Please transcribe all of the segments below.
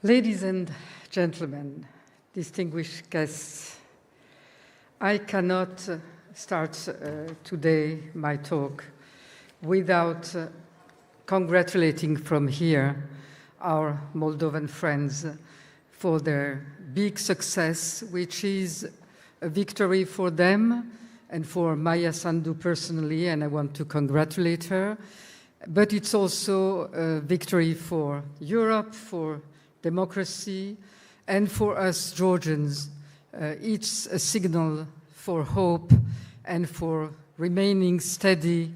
Ladies and gentlemen, distinguished guests, I cannot start today my talk without congratulating from here our Moldovan friends for their big success, which is a victory for them and for Maya Sandu personally, and I want to congratulate her. But it's also a victory for Europe, for democracy, and for us Georgians. It's a signal for hope and for remaining steady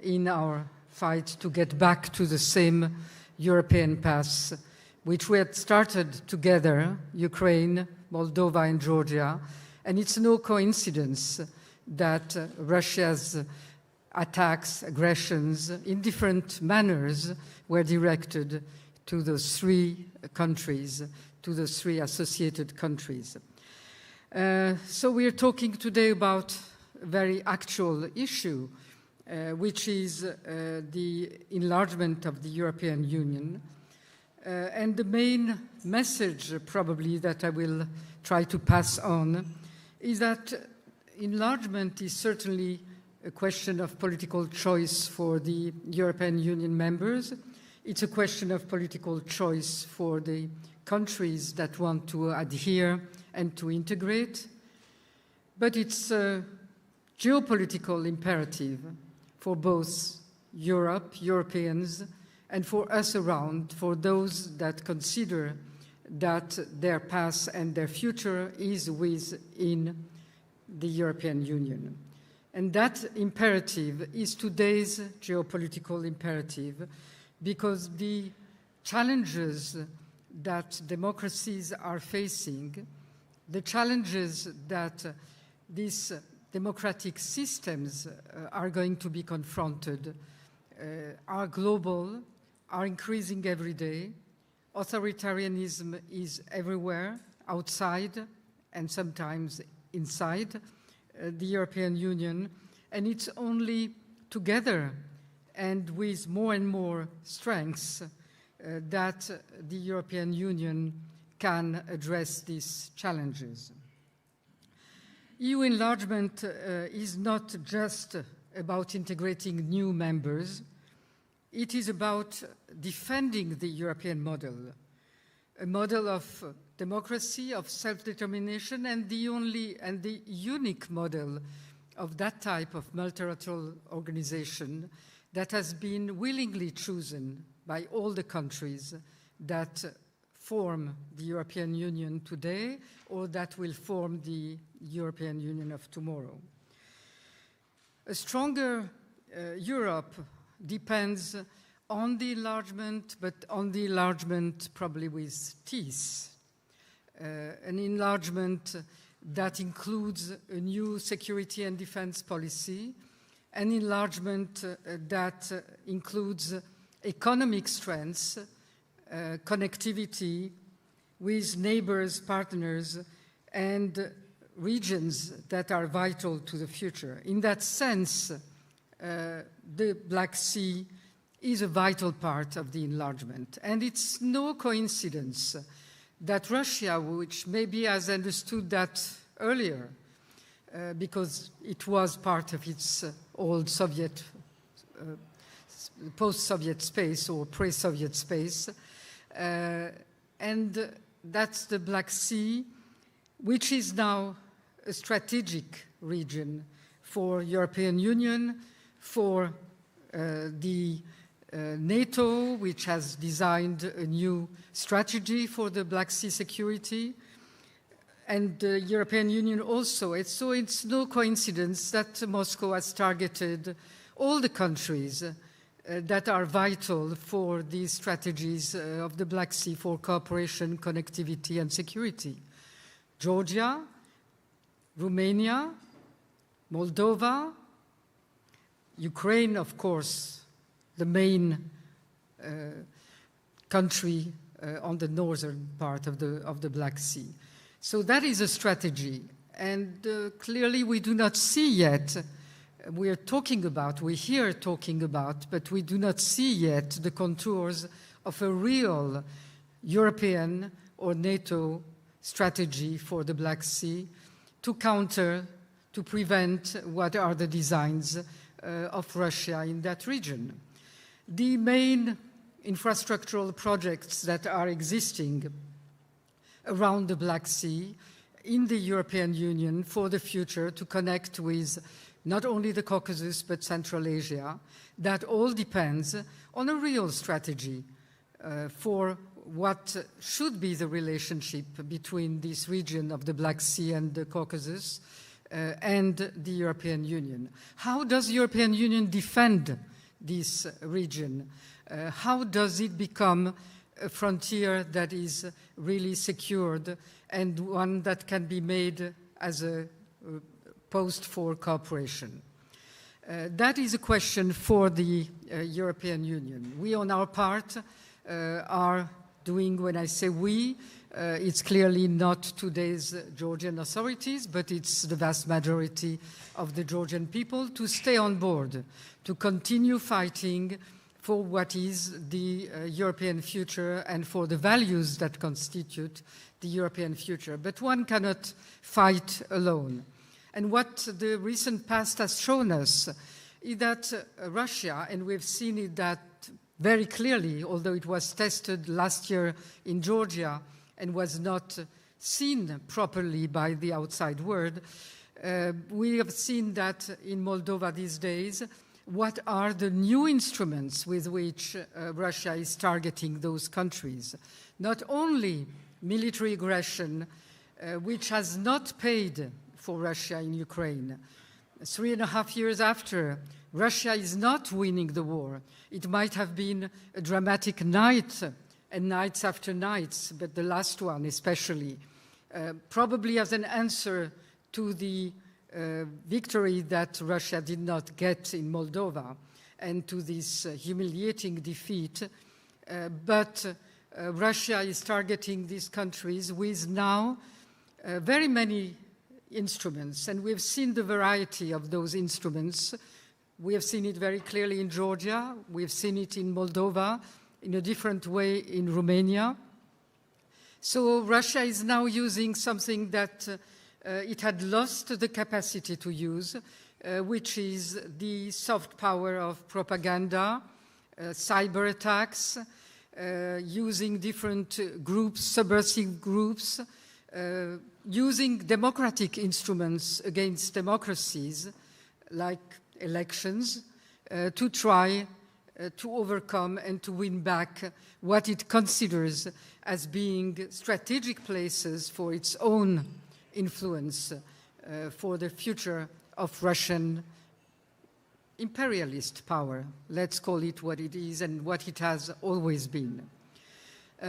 in our fight to get back to the same European path which we had started together, Ukraine, Moldova, and Georgia. And it's no coincidence that Russia's attacks, aggressions in different manners were directed to those three countries, to those three associated countries. So we are talking today about a very actual issue, which is the enlargement of the European Union. And the main message probably that I will try to pass on is that enlargement is certainly a question of political choice for the European Union members. It's a question of political choice for the countries that want to adhere and to integrate. But it's a geopolitical imperative for both Europe, Europeans, and for us around, for those that consider that their past and their future is within the European Union. And that imperative is today's geopolitical imperative, because the challenges that democracies are facing, the challenges that these democratic systems are going to be confronted are global, are increasing every day. Authoritarianism is everywhere, outside and sometimes inside the European Union, and it's only together and with more and more strengths that the European Union can address these challenges. EU enlargement is not just about integrating new members. It is about defending the European model, a model of democracy, of self-determination, and the unique model of that type of multilateral organization that has been willingly chosen by all the countries that form the European Union today or that will form the European Union of tomorrow. A stronger Europe depends on the enlargement, but on the enlargement probably with teeth. An enlargement that includes a new security and defense policy, an enlargement that includes economic strengths, connectivity with neighbors, partners, and regions that are vital to the future. In that sense, the Black Sea is a vital part of the enlargement. And it's no coincidence that Russia, which maybe has understood that earlier, because it was part of its old Soviet, post-Soviet space or pre-Soviet space, and that's the Black Sea, which is now a strategic region for European Union, for the NATO, which has designed a new strategy for the Black Sea security, and the European Union also. So it's no coincidence that Moscow has targeted all the countries that are vital for these strategies of the Black Sea for cooperation, connectivity, and security. Georgia, Romania, Moldova, Ukraine, of course, the main country on the northern part of the Black Sea. So that is a strategy, and clearly we do not see yet, we hear talking about, but we do not see yet the contours of a real European or NATO strategy for the Black Sea to counter, to prevent what are the designs of Russia in that region. The main infrastructural projects that are existing around the Black Sea in the European Union for the future to connect with not only the Caucasus but Central Asia, that all depends on a real strategy for what should be the relationship between this region of the Black Sea and the Caucasus and the European Union. How does the European Union defend this region? How does it become a frontier that is really secured and one that can be made as a post for cooperation? That is a question for the European Union. We, on our part, are doing, when I say we, it's clearly not today's Georgian authorities, but it's the vast majority of the Georgian people to stay on board, to continue fighting for what is the European future and for the values that constitute the European future. But one cannot fight alone. And what the recent past has shown us is that Russia, and we've seen it that very clearly, although it was tested last year in Georgia and was not seen properly by the outside world, we have seen that in Moldova these days. What are the new instruments with which Russia is targeting those countries? Not only military aggression, which has not paid for Russia in Ukraine. 3.5 years after, Russia is not winning the war. It might have been a dramatic night and nights after nights, but the last one especially, probably as an answer to the victory that Russia did not get in Moldova and to this humiliating defeat. But Russia is targeting these countries with now very many instruments, and we've seen the variety of those instruments. We have seen it very clearly in Georgia, we've seen it in Moldova, in a different way in Romania. So Russia is now using something that it had lost the capacity to use, which is the soft power of propaganda, cyber attacks, using different groups, subversive groups, using democratic instruments against democracies, like elections, to try to overcome and to win back what it considers as being strategic places for its own influence for the future of Russian imperialist power. Let's call it what it is and what it has always been.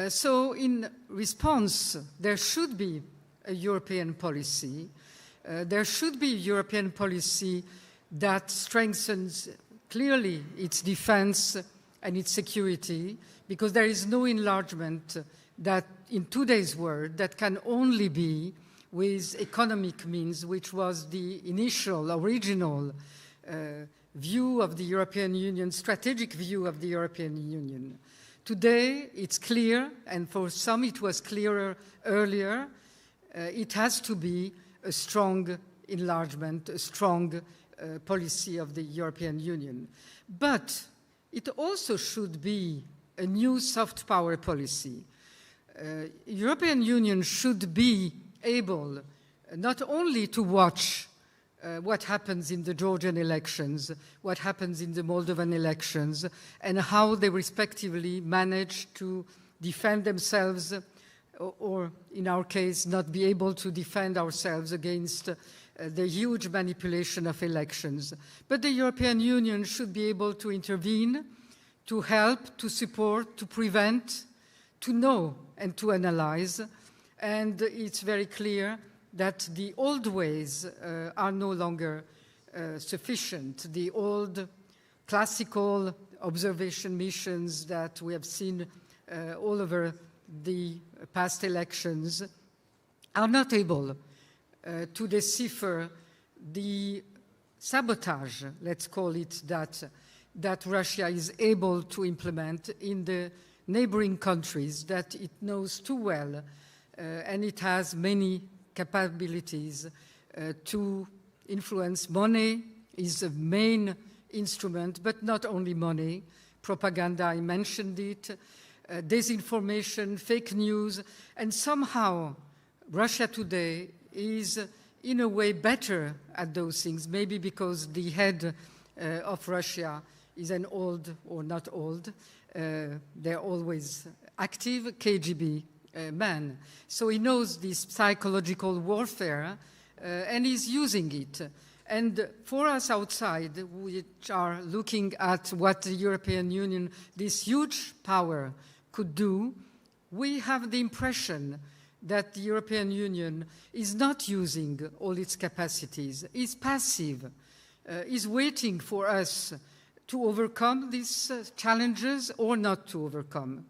So in response, there should be a European policy. There should be a European policy that strengthens clearly its defense and its security, because there is no enlargement that in today's world that can only be with economic means, which was the initial, original view of the European Union, strategic view of the European Union. Today, it's clear, and for some it was clearer earlier, it has to be a strong enlargement, a strong policy of the European Union. But it also should be a new soft power policy. European Union should be able not only to watch what happens in the Georgian elections, what happens in the Moldovan elections, and how they respectively manage to defend themselves, or in our case, not be able to defend ourselves against the huge manipulation of elections. But the European Union should be able to intervene, to help, to support, to prevent, to know and to analyze. And it's very clear that the old ways are no longer sufficient. The old classical observation missions that we have seen all over the past elections are not able to decipher the sabotage, let's call it that Russia is able to implement in the neighboring countries that it knows too well, and it has many capabilities to influence. Money is the main instrument, but not only money. Propaganda, I mentioned it, disinformation, fake news, and somehow Russia today is in a way better at those things, maybe because the head of Russia is an old, or not old, they're always active KGB man. So he knows this psychological warfare and is using it. And for us outside, which are looking at what the European Union, this huge power, could do, we have the impression that the European Union is not using all its capacities, is passive, is waiting for us to overcome these challenges or not to overcome.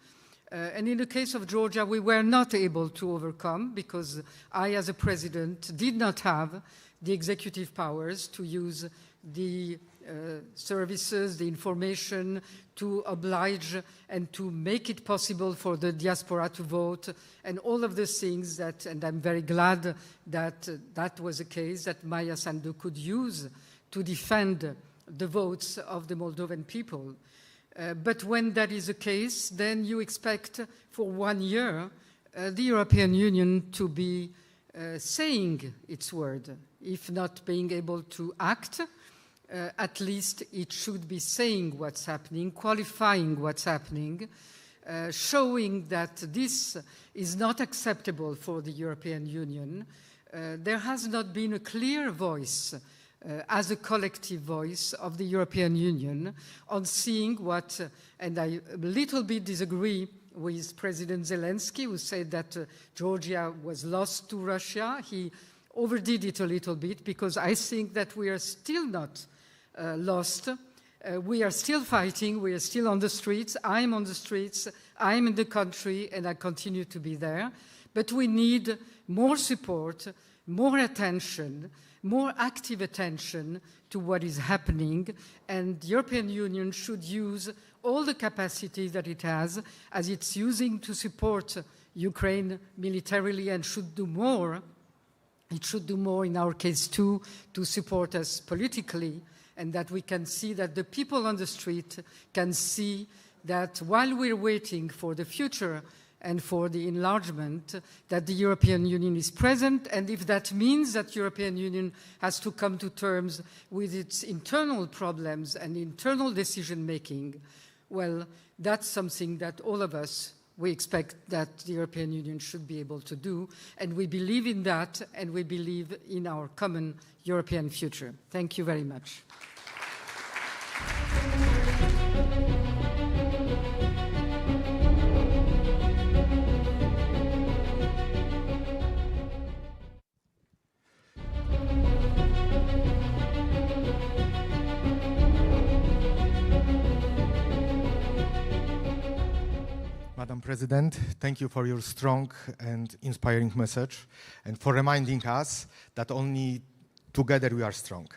And in the case of Georgia, we were not able to overcome because I, as a president, did not have the executive powers to use the services, the information, to oblige and to make it possible for the diaspora to vote, and all of the things that, and I'm very glad that that was the case, that Maia Sandu could use to defend the votes of the Moldovan people. But when that is the case, then you expect for 1 year the European Union to be saying its word. If not being able to act, at least it should be saying what's happening, qualifying what's happening, showing that this is not acceptable for the European Union. There has not been a clear voice as a collective voice of the European Union on seeing what, and I a little bit disagree with President Zelensky, who said that Georgia was lost to Russia. He overdid it a little bit because I think that we are still not lost. We are still fighting. We are still on the streets. I'm on the streets. I'm in the country, and I continue to be there. But we need more support, more attention, more active attention to what is happening, and the European Union should use all the capacity that it has, as it's using to support Ukraine militarily, and should do more. It should do more in our case too, to support us politically, and that we can see that the people on the street can see that while we're waiting for the future and for the enlargement, that the European Union is present, and if that means that the European Union has to come to terms with its internal problems and internal decision-making, well, that's something that all of us, we expect that the European Union should be able to do, and we believe in that, and we believe in our common European future. Thank you very much. Madam President, thank you for your strong and inspiring message and for reminding us that only together we are strong.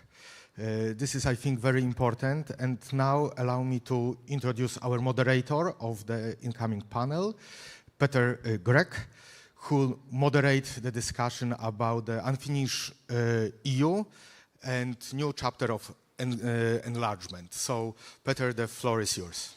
This is, I think, very important. And now allow me to introduce our moderator of the incoming panel, Peter Grek, who will moderate the discussion about the unfinished EU and new chapter of enlargement. So, Peter, the floor is yours.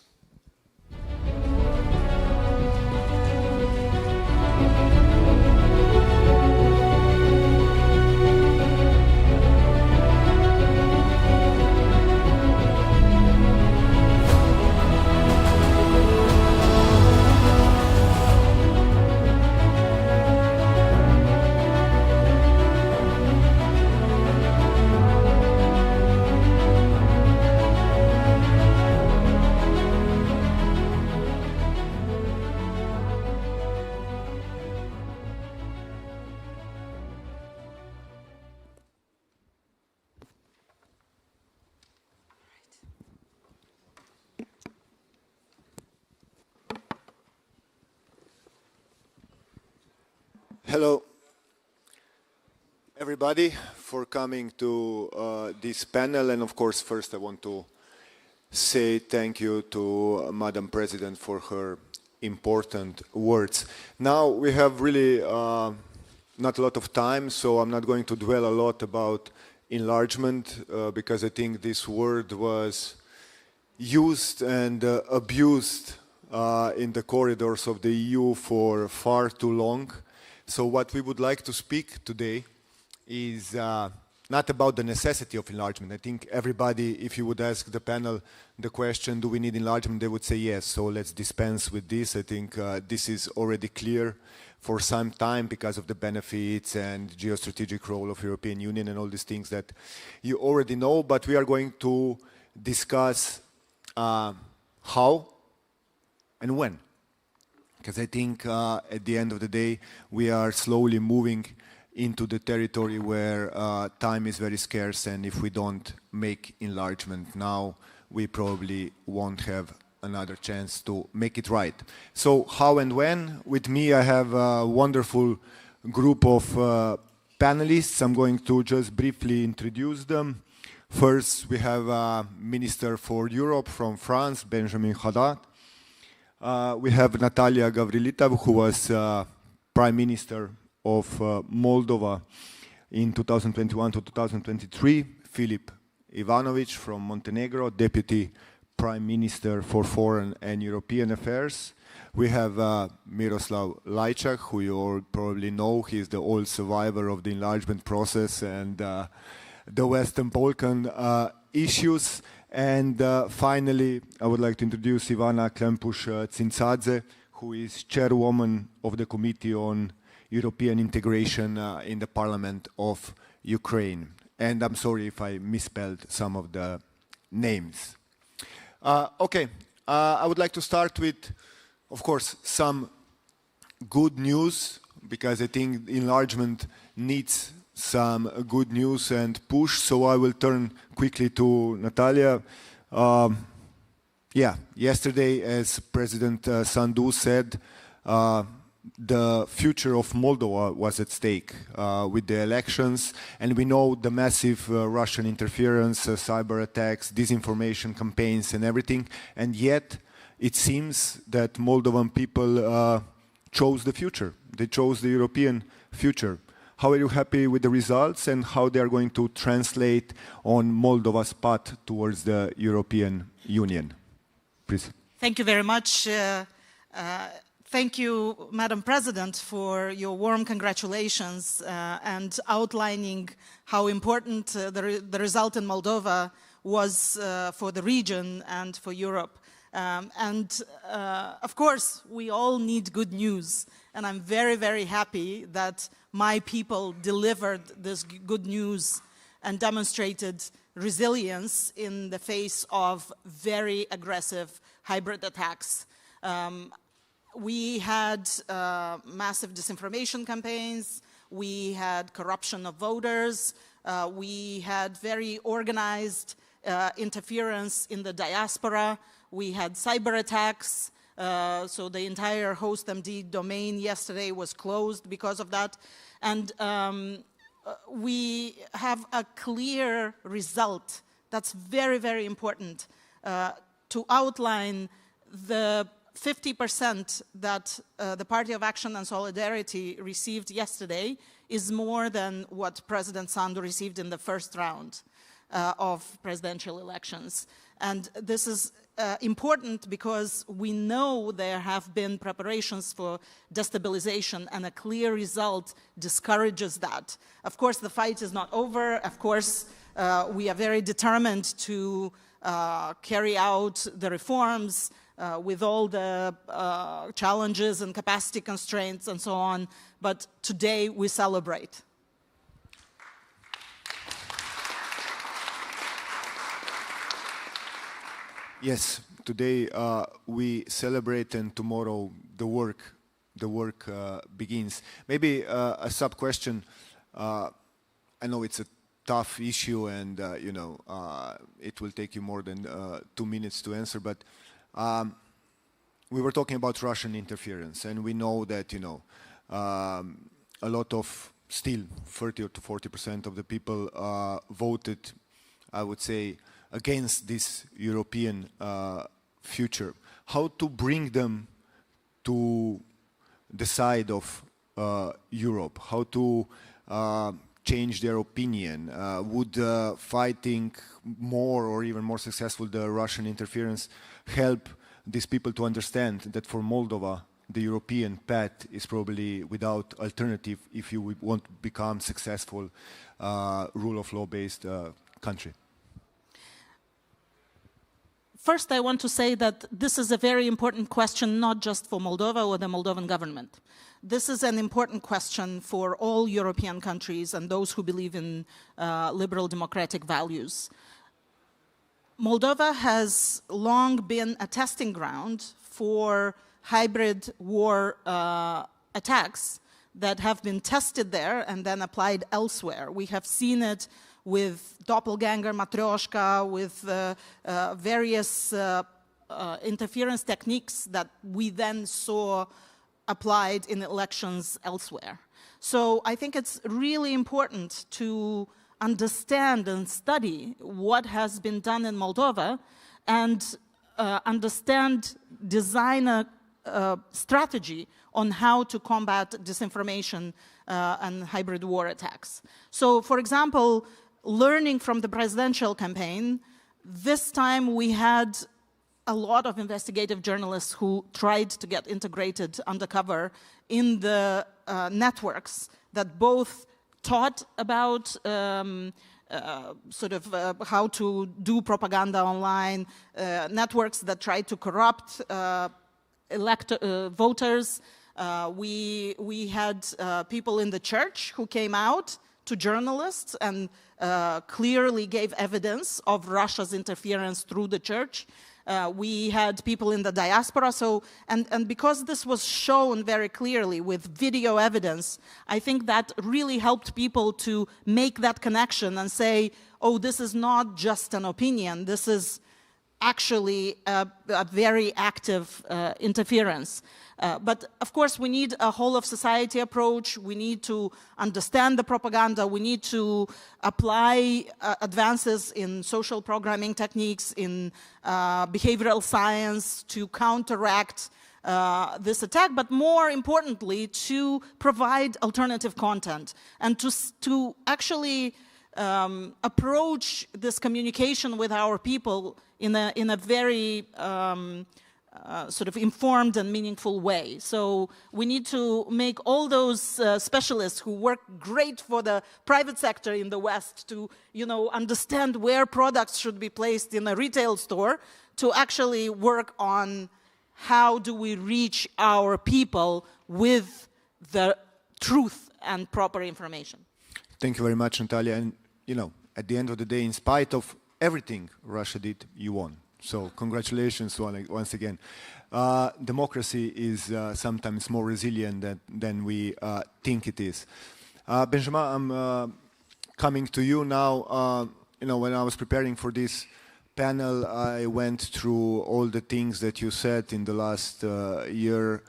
Hello, everybody, for coming to this panel. And of course, first I want to say thank you to Madam President for her important words. Now we have really not a lot of time, so I'm not going to dwell a lot about enlargement because I think this word was used and abused in the corridors of the EU for far too long. So what we would like to speak today is not about the necessity of enlargement. I think everybody, if you would ask the panel the question, do we need enlargement, they would say yes. So let's dispense with this. I think this is already clear for some time because of the benefits and geostrategic role of European Union and all these things that you already know. But we are going to discuss how and when. Because I think at the end of the day, we are slowly moving into the territory where time is very scarce, and if we don't make enlargement now, we probably won't have another chance to make it right. So how and when? With me I have a wonderful group of panelists. I'm going to just briefly introduce them. First we have Minister for Europe from France, Benjamin Haddad. We have Natalia Gavrilița, who was Prime Minister of Moldova in 2021 to 2023. Filip Ivanović from Montenegro, Deputy Prime Minister for Foreign and European Affairs. We have Miroslav Lajčák, who you all probably know. He is the old survivor of the enlargement process and the Western Balkan issues. And finally, I would like to introduce Ivanna Klympush-Tsintsadze, who is Chairwoman of the Committee on European Integration in the Parliament of Ukraine. And I'm sorry if I misspelled some of the names. Okay, I would like to start with, of course, some good news, because I think enlargement needs some good news and push. So I will turn quickly to Natalia. Yesterday, as President Sandu said, the future of Moldova was at stake with the elections, and we know the massive Russian interference, cyber attacks, disinformation campaigns and everything, and yet it seems that Moldovan people chose the future. They chose the European future. How are you happy with the results and how they are going to translate on Moldova's path towards the European Union? Please. Thank you very much. Thank you, Madam President, for your warm congratulations and outlining how important the result in Moldova was for the region and for Europe. Of course, we all need good news, and I'm very, very happy that my people delivered this good news and demonstrated resilience in the face of very aggressive hybrid attacks. We had massive disinformation campaigns, we had corruption of voters, we had very organized interference in the diaspora, we had cyber attacks, so the entire HostMD domain yesterday was closed because of that. And we have a clear result that's very, very important to outline the 50% that the Party of Action and Solidarity received yesterday is more than what President Sandu received in the first round of presidential elections. And this is important because we know there have been preparations for destabilization, and a clear result discourages that. Of course, the fight is not over. Of course, we are very determined to carry out the reforms with all the challenges and capacity constraints and so on. But today we celebrate. Yes, today we celebrate, and tomorrow the work begins. Maybe a sub-question. I know it's a tough issue, and it will take you more than 2 minutes to answer. But we were talking about Russian interference, and we know that a lot of, still 30 to 40% of the people voted, I would say, against this European future. How to bring them to the side of Europe, how to change their opinion? Would fighting more or even more successful the Russian interference help these people to understand that for Moldova, the European path is probably without alternative if you want to become successful rule of law based country? First, I want to say that this is a very important question, not just for Moldova or the Moldovan government. This is an important question for all European countries and those who believe in liberal democratic values. Moldova has long been a testing ground for hybrid war attacks that have been tested there and then applied elsewhere. We have seen it with doppelganger, matryoshka, with various interference techniques that we then saw applied in elections elsewhere. So I think it's really important to understand and study what has been done in Moldova and understand, design a strategy on how to combat disinformation and hybrid war attacks. So, for example, learning from the presidential campaign, this time we had a lot of investigative journalists who tried to get integrated undercover in the networks that both taught about how to do propaganda online, networks that tried to corrupt voters. We had people in the church who came out to journalists and clearly gave evidence of Russia's interference through the church. We had people in the diaspora, and because this was shown very clearly with video evidence, I think that really helped people to make that connection and say, oh, this is not just an opinion, this is actually a very active interference. But of course, we need a whole of society approach. We need to understand the propaganda. We need to apply advances in social programming techniques, in behavioral science to counteract this attack, but more importantly, to provide alternative content and to actually approach this communication with our people in a very sort of informed and meaningful way. So we need to make all those specialists who work great for the private sector in the West to, understand where products should be placed in a retail store, to actually work on how do we reach our people with the truth and proper information. Thank you very much, Natalia. And, at the end of the day, in spite of everything Russia did, you won. So congratulations once again. Democracy is sometimes more resilient than we think it is. Benjamin, I'm coming to you now. When I was preparing for this panel, I went through all the things that you said in the last year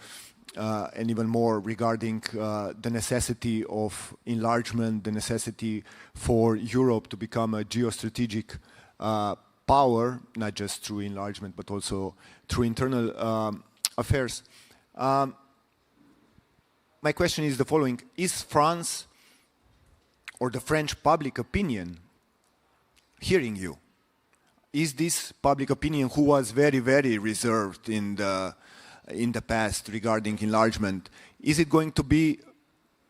and even more regarding the necessity of enlargement, the necessity for Europe to become a geostrategic power, not just through enlargement, but also through internal affairs. My question is the following. Is France or the French public opinion hearing you? Is this public opinion, who was very, very reserved in the past regarding enlargement, is it going to be,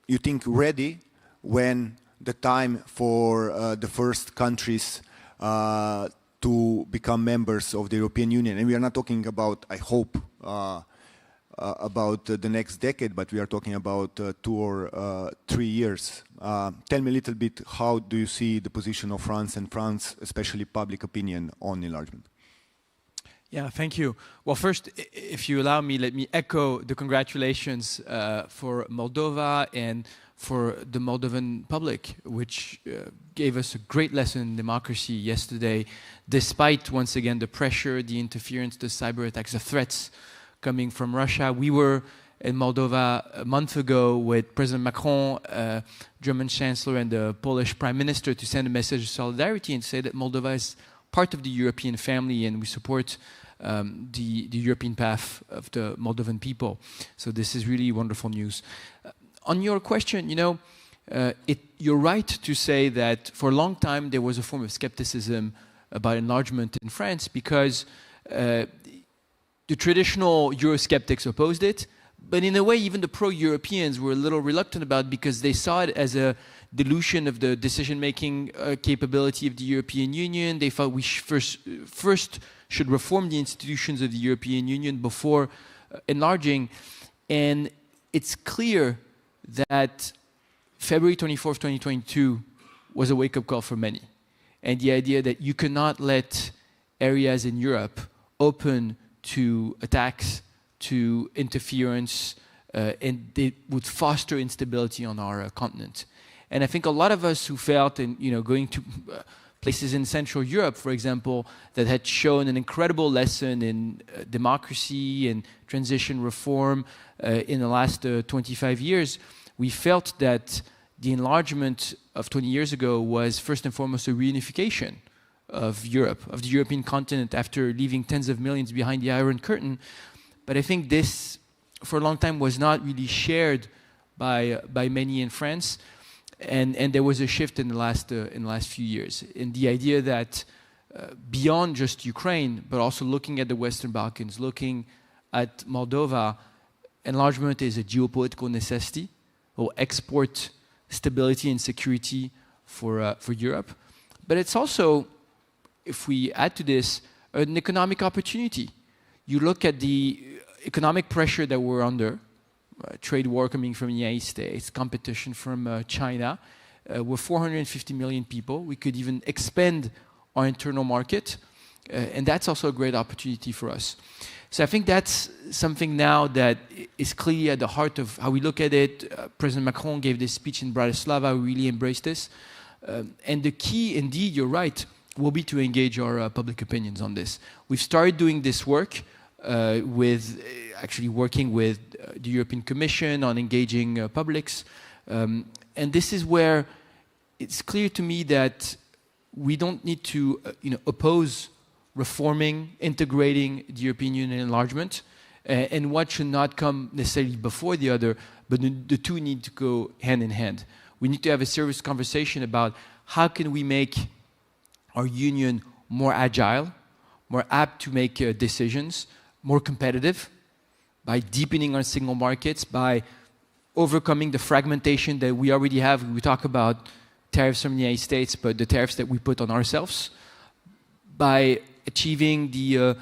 you think, ready when the time for the first countries to become members of the European Union? And we are not talking about, I hope, about the next decade, but we are talking about 2 or 3 years. Tell me a little bit, how do you see the position of France and France, especially public opinion, on enlargement? Yeah, thank you. Well, first, if you allow me, let me echo the congratulations for Moldova and for the Moldovan public, which gave us a great lesson in democracy yesterday, despite, once again, the pressure, the interference, the cyber attacks, the threats coming from Russia. We were in Moldova a month ago with President Macron, German Chancellor, and the Polish Prime Minister to send a message of solidarity and say that Moldova is part of the European family and we support the European path of the Moldovan people. So this is really wonderful news. On your question, you know, you're right to say that for a long time there was a form of skepticism about enlargement in France because the traditional Eurosceptics opposed it, but in a way even the pro-Europeans were a little reluctant about it because they saw it as a dilution of the decision-making capability of the European Union. They thought we first should reform the institutions of the European Union before enlarging. And it's clear that February 24th, 2022 was a wake-up call for many. And the idea that you cannot let areas in Europe open to attacks, to interference, and they would foster instability on our continent. And I think a lot of us who felt, and you know, going to places in Central Europe, for example, that had shown an incredible lesson in democracy and transition reform in the last 25 years, we felt that the enlargement of 20 years ago was first and foremost a reunification of Europe, of the European continent, after leaving tens of millions behind the Iron Curtain. But I think this, for a long time, was not really shared by many in France. And there was a shift in the last few years in the idea that beyond just Ukraine, but also looking at the Western Balkans, looking at Moldova, enlargement is a geopolitical necessity, will export stability and security for Europe. But it's also, if we add to this, an economic opportunity. You look at the economic pressure that we're under, trade war coming from the United States, competition from China. We're 450 million people. We could even expand our internal market. And that's also a great opportunity for us. So I think that's something now that is clearly at the heart of how we look at it. President Macron gave this speech in Bratislava. We really embraced this. And the key, indeed, you're right, will be to engage our public opinions on this. We've started doing this work with actually working with the European Commission on engaging publics. And this is where it's clear to me that we don't need to oppose reforming, integrating the European Union enlargement, and one should not come necessarily before the other, but the two need to go hand in hand. We need to have a serious conversation about how can we make our union more agile, more apt to make decisions, more competitive, by deepening our single markets, by overcoming the fragmentation that we already have. We talk about tariffs from the United States, but the tariffs that we put on ourselves, by achieving the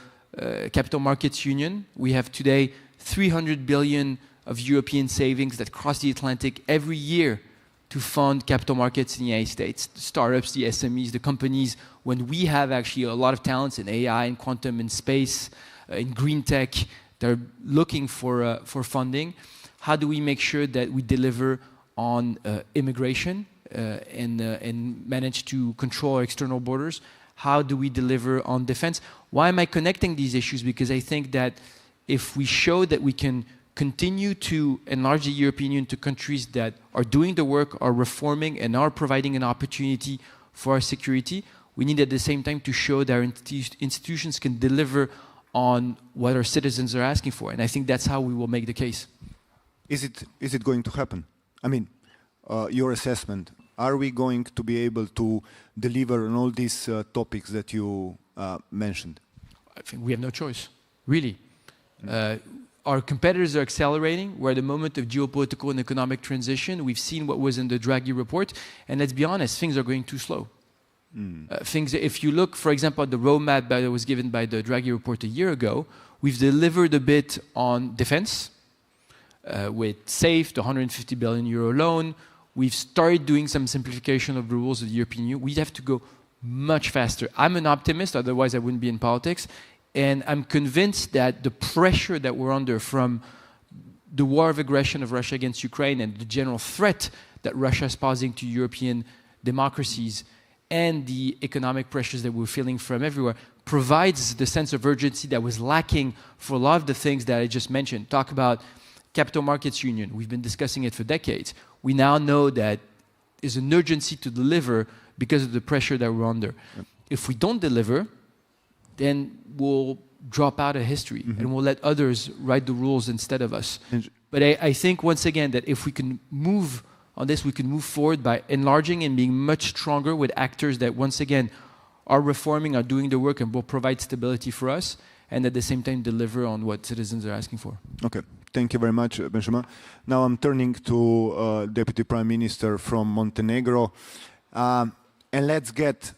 capital markets union. We have today 300 billion of European savings that cross the Atlantic every year to fund capital markets in the United States, the startups, the SMEs, the companies, when we have actually a lot of talents in AI, in quantum, in space, in green tech, they're looking for funding. How do we make sure that we deliver on immigration and manage to control our external borders? How do we deliver on defense? Why am I connecting these issues? Because I think that if we show that we can continue to enlarge the European Union to countries that are doing the work, are reforming, and are providing an opportunity for our security, we need at the same time to show that our institutions can deliver on what our citizens are asking for. And I think that's how we will make the case. Is it going to happen? I mean, your assessment, are we going to be able to deliver on all these topics that you mentioned? I think we have no choice, really. Our competitors are accelerating. We're at the moment of geopolitical and economic transition. We've seen what was in the Draghi report. And let's be honest, things are going too slow. If you look, for example, at the roadmap that was given by the Draghi report a year ago, we've delivered a bit on defense with SAFE, the 150 billion euro loan. We've started doing some simplification of the rules of the European Union. We have to go much faster. I'm an optimist, otherwise I wouldn't be in politics. And I'm convinced that the pressure that we're under from the war of aggression of Russia against Ukraine and the general threat that Russia is posing to European democracies and the economic pressures that we're feeling from everywhere provides the sense of urgency that was lacking for a lot of the things that I just mentioned. Talk about capital markets union. We've been discussing it for decades. We now know that there's an urgency to deliver because of the pressure that we're under. Yep. If we don't deliver, then we'll drop out of history and we'll let others write the rules instead of us. But I think, once again, that if we can move on this, we can move forward by enlarging and being much stronger with actors that, once again, are reforming, are doing the work, and will provide stability for us, and at the same time deliver on what citizens are asking for. Okay, thank you very much, Benjamin. Now I'm turning to Deputy Prime Minister from Montenegro, and let's get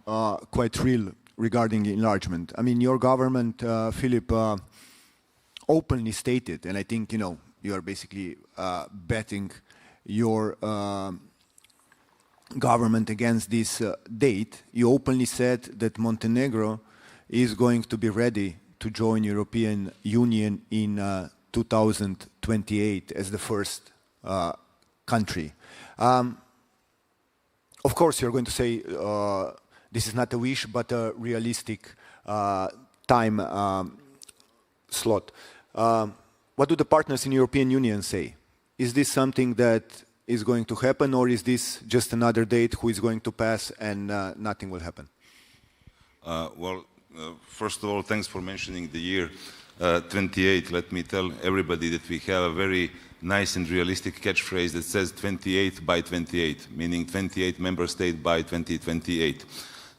quite real regarding enlargement. I mean, your government, Filip, openly stated, and I think, you know, you are basically betting your government against this date. You openly said that Montenegro is going to be ready to join European Union in 2028 as the first country. Of course, you're going to say this is not a wish, but a realistic time slot. What do the partners in European Union say? Is this something that is going to happen, or is this just another date who is going to pass and nothing will happen? First of all, thanks for mentioning the year 28. Let me tell everybody that we have a very nice and realistic catchphrase that says 28 by 28, meaning 28 member states by 2028.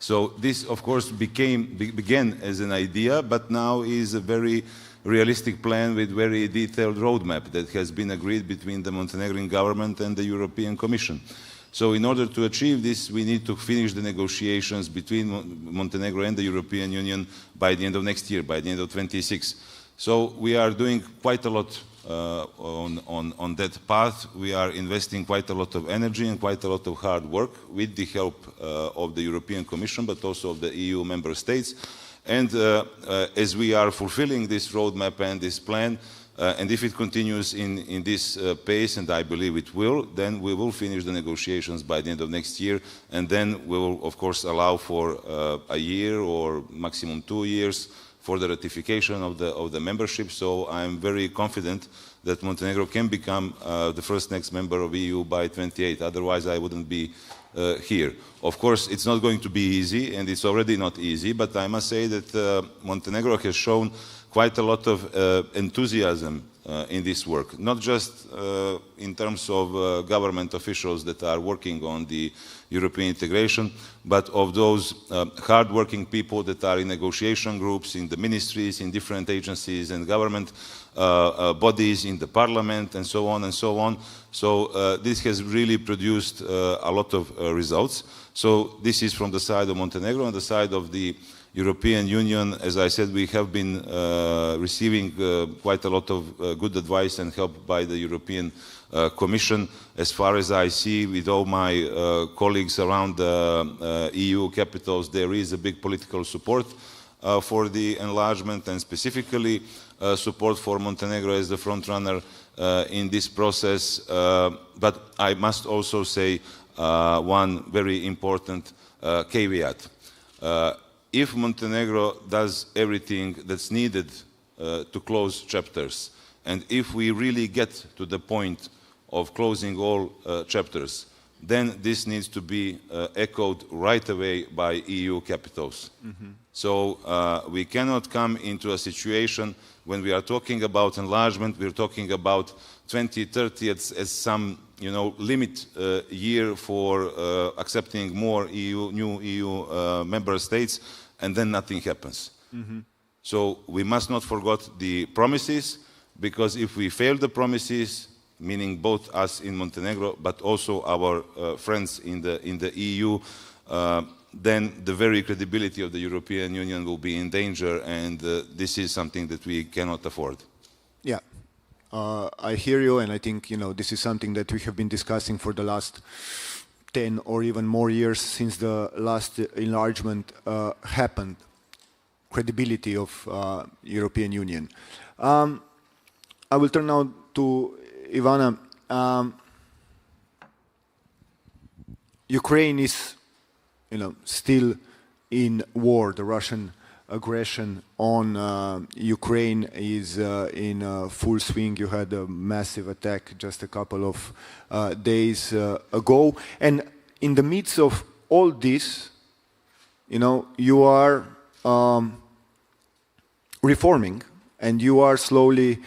So this, of course, began as an idea, but now is a very realistic plan with very detailed roadmap that has been agreed between the Montenegrin government and the European Commission. So in order to achieve this, we need to finish the negotiations between Montenegro and the European Union by the end of next year, by the end of 26. So we are doing quite a lot on that path. We are investing quite a lot of energy and quite a lot of hard work with the help of the European Commission, but also of the EU member states. And as we are fulfilling this roadmap and this plan, and if it continues in this pace, and I believe it will, then we will finish the negotiations by the end of next year, and then we will, of course, allow for a year or maximum 2 years for the ratification of the membership. So I'm very confident that Montenegro can become the first next member of EU by 28. Otherwise, I wouldn't be here. Of course, it's not going to be easy, and it's already not easy, but I must say that Montenegro has shown quite a lot of enthusiasm in this work, not just in terms of government officials that are working on the European integration, but of those hard-working people that are in negotiation groups, in the ministries, in different agencies and government bodies, in the parliament, and so on and so on. So this has really produced a lot of results. So this is from the side of Montenegro. On the side of the European Union, as I said, we have been receiving quite a lot of good advice and help by the European Commission. As far as I see, with all my colleagues around the EU capitals, there is a big political support for the enlargement, and specifically support for Montenegro as the front runner in this process. But I must also say one very important caveat. If Montenegro does everything that's needed to close chapters, and if we really get to the point of closing all chapters, then this needs to be echoed right away by EU capitals. So we cannot come into a situation when we are talking about enlargement, we're talking about 2030 as some, you know, limit year for accepting more new EU member states, and then nothing happens. So we must not forget the promises, because if we fail the promises, meaning both us in Montenegro, but also our friends in the EU, then the very credibility of the European Union will be in danger, and this is something that we cannot afford. Yeah, I hear you, and I think, you know, this is something that we have been discussing for the last 10 or even more years since the last enlargement happened. Credibility of European Union. I will turn now to Ivanna. Ukraine is, you know, still in war. The Russian aggression on Ukraine is in full swing. You had a massive attack just a couple of days ago. And in the midst of all this, you know, you are reforming, and you are slowly,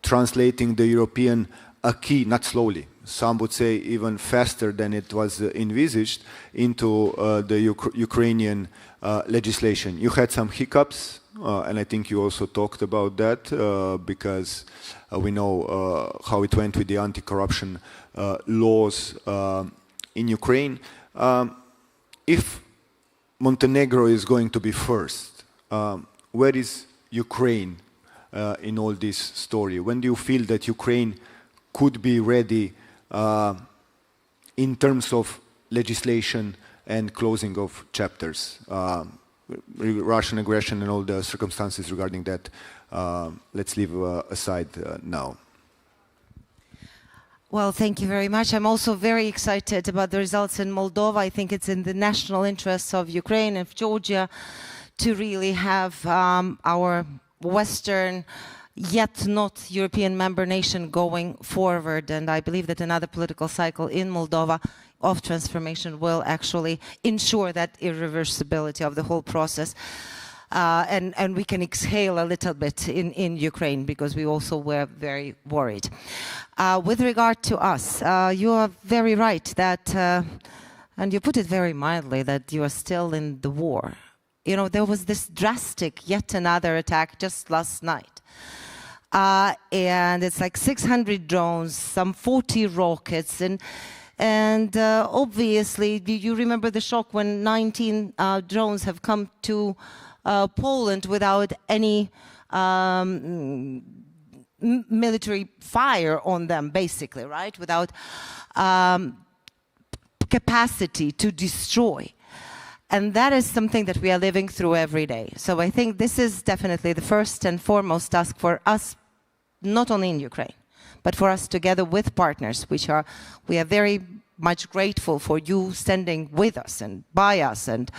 translating the European acquis, not slowly, some would say even faster than it was envisaged, into the Ukrainian legislation. You had some hiccups, and I think you also talked about that, because we know how it went with the anti-corruption laws in Ukraine. If Montenegro is going to be first, where is Ukraine in all this story? When do you feel that Ukraine could be ready in terms of legislation and closing of chapters? Russian aggression and all the circumstances regarding that, let's leave aside now. Well, thank you very much. I'm also very excited about the results in Moldova. I think it's in the national interests of Ukraine and Georgia to really have our Western, yet not European member nation going forward. And I believe that another political cycle in Moldova of transformation will actually ensure that irreversibility of the whole process. And we can exhale a little bit in Ukraine, because we also were very worried. With regard to us, you are very right that, and you put it very mildly, that you are still in the war. There was this drastic, yet another attack just last night. And it's like 600 drones, some 40 rockets, and obviously, you remember the shock when 19 drones have come to Poland without any military fire on them, basically, right? Without capacity to destroy. And that is something that we are living through every day. So I think this is definitely the first and foremost task for us, not only in Ukraine, but for us together with partners, we are very much grateful for you standing with us and by us and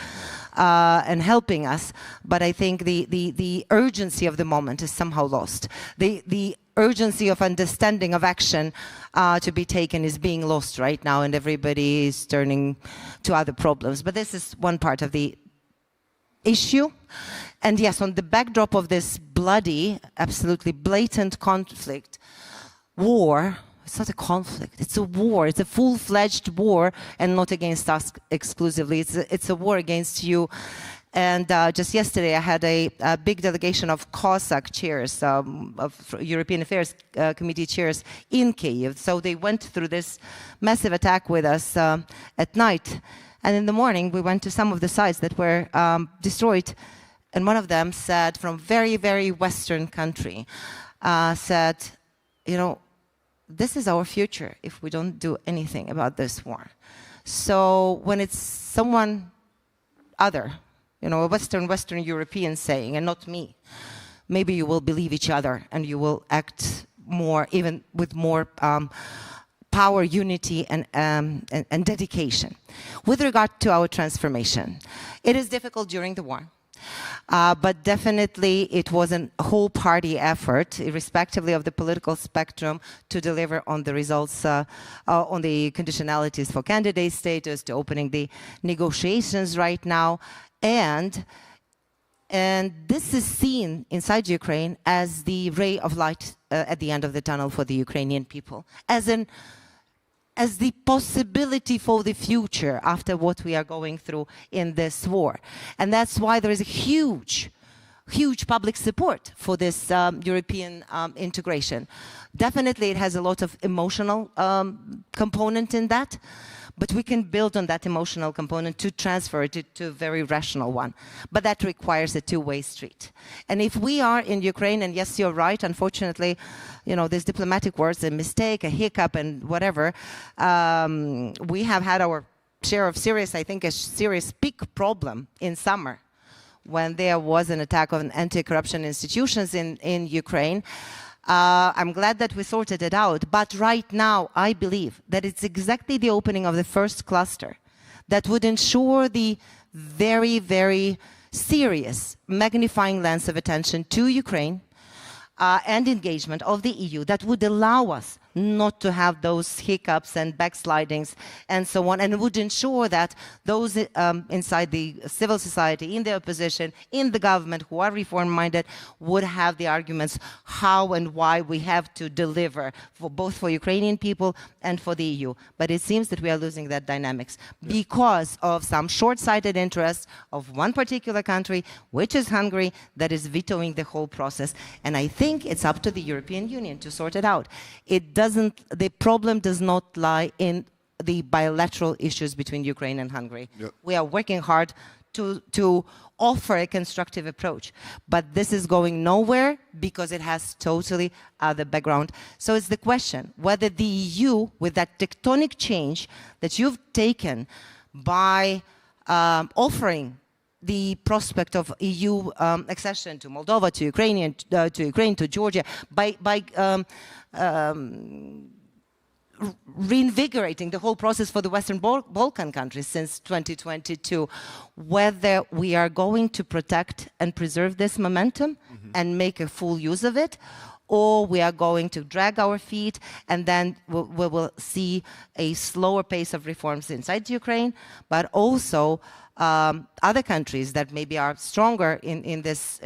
helping us. But I think the urgency of the moment is somehow lost. The urgency of understanding of action to be taken is being lost right now, and everybody is turning to other problems. But this is one part of the issue. And yes, on the backdrop of this bloody, absolutely blatant conflict, war, it's not a conflict, it's a war. It's a full-fledged war, and not against us exclusively. It's a war against you. And just yesterday, I had a big delegation of COSAC chairs, of European Affairs Committee chairs in Kyiv. So they went through this massive attack with us at night. And in the morning, we went to some of the sites that were destroyed. And one of them said, from very, very Western country, said, this is our future if we don't do anything about this war. So when it's someone other, a Western European saying, and not me, maybe you will believe each other and you will act more, even with more power, unity, and dedication. With regard to our transformation, it is difficult during the war. But definitely it was a whole party effort, irrespectively of the political spectrum, to deliver on the results, on the conditionalities for candidate status, to opening the negotiations right now. And this is seen inside Ukraine as the ray of light at the end of the tunnel for the Ukrainian people, as the possibility for the future after what we are going through in this war. And that's why there is a huge public support for this European integration. Definitely it has a lot of emotional component in that, but we can build on that emotional component to transfer it to a very rational one. But that requires a two-way street. And if we are in Ukraine, and yes, you're right, unfortunately, these diplomatic words, a mistake, a hiccup, and whatever, we have had our share of a serious peak problem in summer when there was an attack on anti-corruption institutions in Ukraine. I'm glad that we sorted it out, but right now I believe that it's exactly the opening of the first cluster that would ensure the very, very serious magnifying lens of attention to Ukraine and engagement of the EU that would allow us not to have those hiccups and backslidings and so on, and would ensure that those inside the civil society, in the opposition, in the government, who are reform-minded, would have the arguments how and why we have to deliver, for both for Ukrainian people and for the EU. But it seems that we are losing that dynamics because of some short-sighted interest of one particular country, which is Hungary, that is vetoing the whole process. And I think it's up to the European Union to sort it out. The problem does not lie in the bilateral issues between Ukraine and Hungary. Yep. We are working hard to offer a constructive approach, but this is going nowhere because it has totally other background. So it's the question whether the EU, with that tectonic change that you've taken by offering the prospect of EU accession to Moldova, to Ukraine, to Georgia, by reinvigorating the whole process for the Western Balkan countries since 2022, whether we are going to protect and preserve this momentum and make a full use of it, or we are going to drag our feet and then we will see a slower pace of reforms inside Ukraine, but also other countries that maybe are stronger in this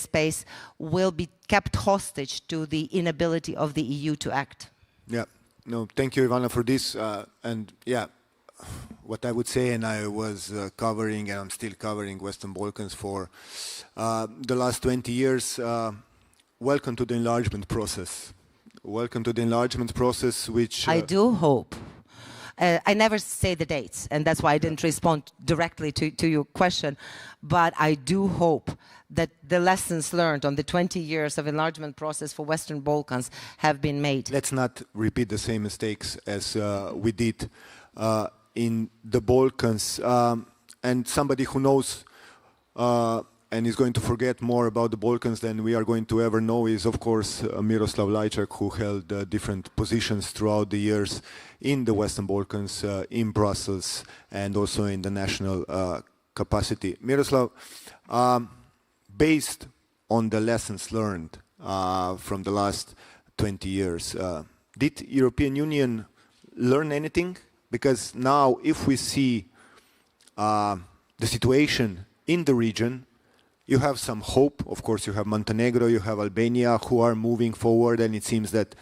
space will be kept hostage to the inability of the EU to act. Yeah, no, thank you, Ivanna, for this. And yeah, what I would say, and I was covering, and I'm still covering Western Balkans for the last 20 years. Welcome to the enlargement process. Welcome to the enlargement process, which I do hope. I never say the dates, and that's why I didn't respond directly to your question. But I do hope that the lessons learned on the 20 years of enlargement process for Western Balkans have been made. Let's not repeat the same mistakes as we did in the Balkans. And somebody who knows and is going to forget more about the Balkans than we are going to ever know is, of course, Miroslav Lajčák, who held different positions throughout the years in the Western Balkans, in Brussels, and also in the national capacity. Miroslav, based on the lessons learned from the last 20 years, did European Union learn anything? Because now, if we see the situation in the region, you have some hope. Of course, you have Montenegro, you have Albania, who are moving forward, and it seems that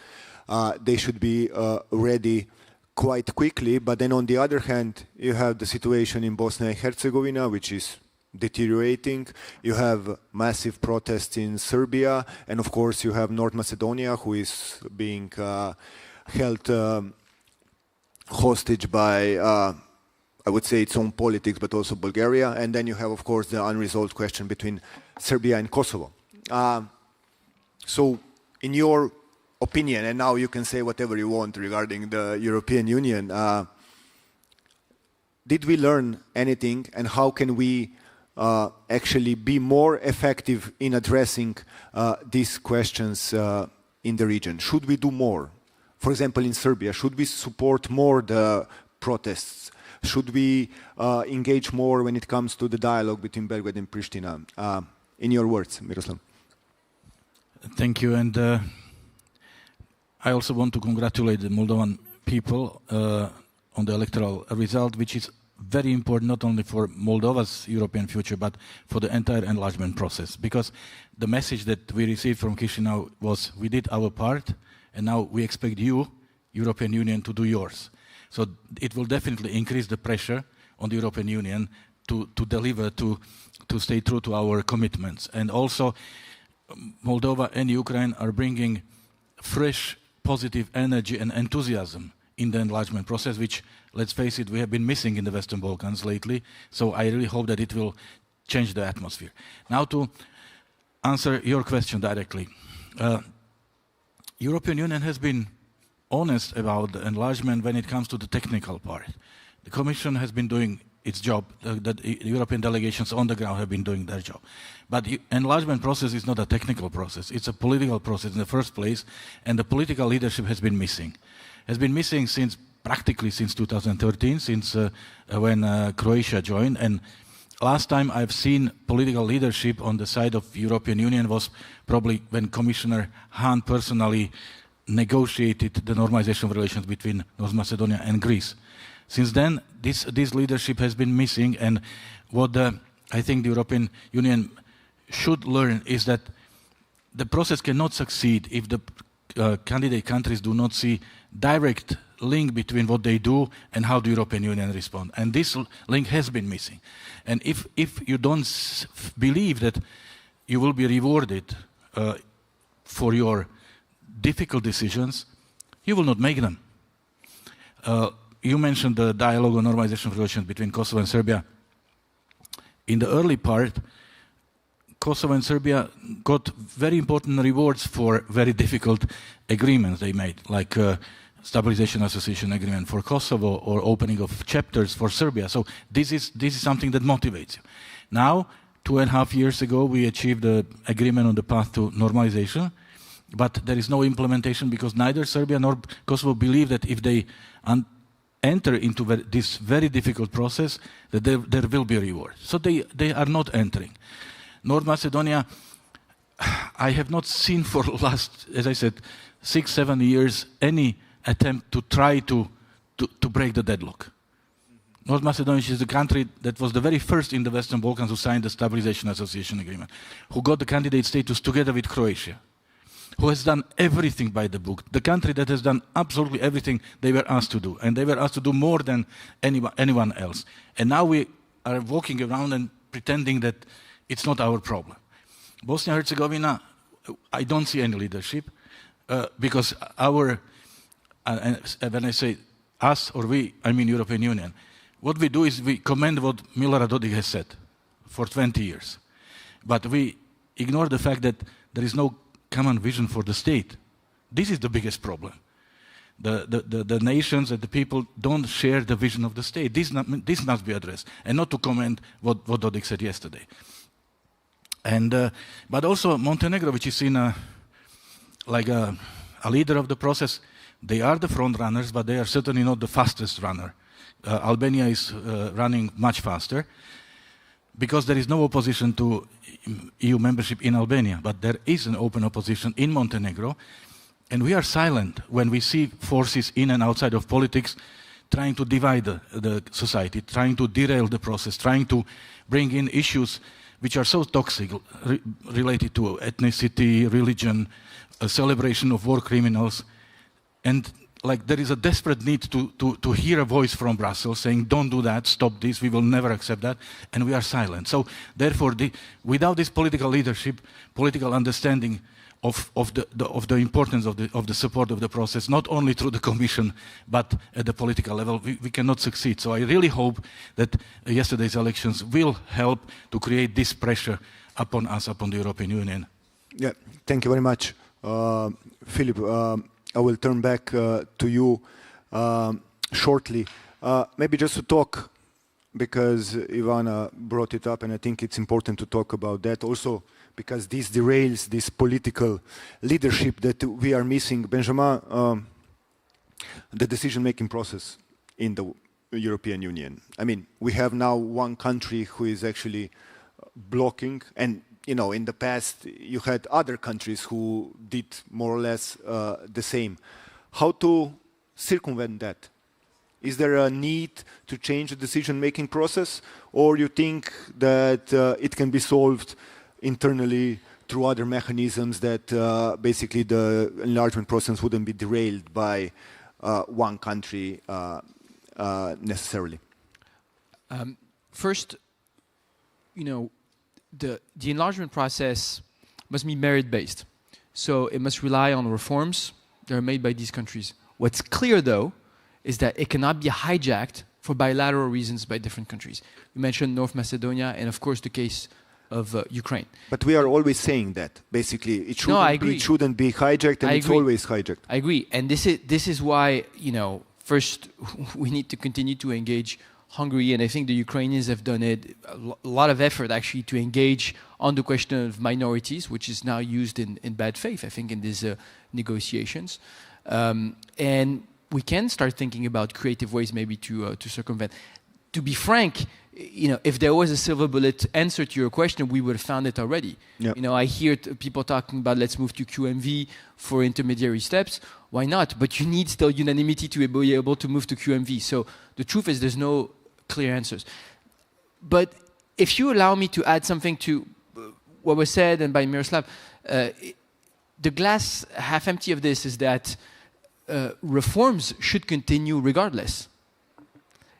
they should be ready quite quickly. But then on the other hand, you have the situation in Bosnia and Herzegovina, which is deteriorating. You have massive protests in Serbia, and of course you have North Macedonia, who is being held hostage by I would say its own politics, but also Bulgaria. And then you have, of course, the unresolved question between Serbia and Kosovo. So in your opinion, and now you can say whatever you want regarding the European Union, did we learn anything, and how can we actually be more effective in addressing these questions in the region? Should we do more? For example, in Serbia, should we support more the protests? Should we engage more when it comes to the dialogue between Belgrade and Pristina? In your words, Miroslav. Thank you. And I also want to congratulate the Moldovan people on the electoral result, which is very important not only for Moldova's European future, but for the entire enlargement process. Because the message that we received from Chisinau was, we did our part, and now we expect you, European Union, to do yours. So it will definitely increase the pressure on the European Union to deliver, to stay true to our commitments. And also, Moldova and Ukraine are bringing fresh, positive energy and enthusiasm in the enlargement process, which, let's face it, we have been missing in the Western Balkans lately. So I really hope that it will change the atmosphere. Now, to answer your question directly, European Union has been honest about the enlargement when it comes to the technical part. The Commission has been doing its job, the European delegations on the ground have been doing their job. But the enlargement process is not a technical process, it's a political process in the first place, and the political leadership has been missing. Has been missing practically since 2013, since when Croatia joined, and last time I've seen political leadership on the side of European Union was probably when Commissioner Hahn personally negotiated the normalization of relations between North Macedonia and Greece. Since then, this leadership has been missing, and what I think the European Union should learn is that the process cannot succeed if the candidate countries do not see direct link between what they do and how the European Union responds. And this link has been missing. And if you don't believe that you will be rewarded for your difficult decisions, you will not make them. You mentioned the dialogue on normalization of relations between Kosovo and Serbia. In the early part, Kosovo and Serbia got very important rewards for very difficult agreements they made, like Stabilization Association Agreement for Kosovo or opening of chapters for Serbia. So this is something that motivates you. Now, 2.5 years ago, we achieved the agreement on the path to normalization, but there is no implementation because neither Serbia nor Kosovo believe that if they enter into this very difficult process, that there will be a reward. So they are not entering. North Macedonia, I have not seen for last, as I said, 6-7 years, any attempt to try to break the deadlock. North Macedonia is the country that was the very first in the Western Balkans who signed the Stabilization Association Agreement, who got the candidate status together with Croatia, who has done everything by the book, the country that has done absolutely everything they were asked to do, and they were asked to do more than anyone else. And now we are walking around and pretending that it's not our problem. Bosnia and Herzegovina, I don't see any leadership because when I say us or we, I mean European Union. What we do is we commend what Milorad Dodik has said for 20 years. But we ignore the fact that there is no common vision for the state. This is the biggest problem. The nations and the people don't share the vision of the state. This must be addressed, and not to comment what Dodik said yesterday. And but also Montenegro, which is seen like a leader of the process, they are the front runners, but they are certainly not the fastest runner. Albania is running much faster because there is no opposition to EU membership in Albania, but there is an open opposition in Montenegro, and we are silent when we see forces in and outside of politics trying to divide the society, trying to derail the process, trying to bring in issues which are so toxic, related to ethnicity, religion, a celebration of war criminals. And like there is a desperate need to hear a voice from Brussels saying, don't do that, stop this, we will never accept that, and we are silent. So therefore, without this political leadership, political understanding of the importance of the support of the process, not only through the Commission, but at the political level, we cannot succeed. So I really hope that yesterday's elections will help to create this pressure upon us, upon the European Union. Yeah, thank you very much. Filip, I will turn back to you shortly. Maybe just to talk, because Ivanna brought it up, and I think it's important to talk about that also, because this derails this political leadership that we are missing. Benjamin, the decision-making process in the European Union. I mean, we have now one country who is actually blocking, and you know, in the past you had other countries who did more or less the same. How to circumvent that? Is there a need to change the decision-making process, or you think that it can be solved internally through other mechanisms that basically the enlargement process wouldn't be derailed by one country necessarily? First, you know, the enlargement process must be merit-based. So it must rely on reforms that are made by these countries. What's clear, though, is that it cannot be hijacked for bilateral reasons by different countries. You mentioned North Macedonia and, of course, the case of Ukraine. But we are always saying that, basically. It shouldn't be hijacked, and it's always hijacked. I agree. And this is why, you know, first, we need to continue to engage Hungary, and I think the Ukrainians have done a lot of effort actually to engage on the question of minorities, which is now used in bad faith, I think, in these negotiations. And we can start thinking about creative ways maybe to circumvent. To be frank, if there was a silver bullet answer to your question, we would have found it already. Yep. I hear people talking about let's move to QMV for intermediary steps. Why not? But you need still unanimity to be able to move to QMV. So the truth is there's no clear answers. But if you allow me to add something to what was said and by Miroslav, the glass half empty of this is that reforms should continue regardless.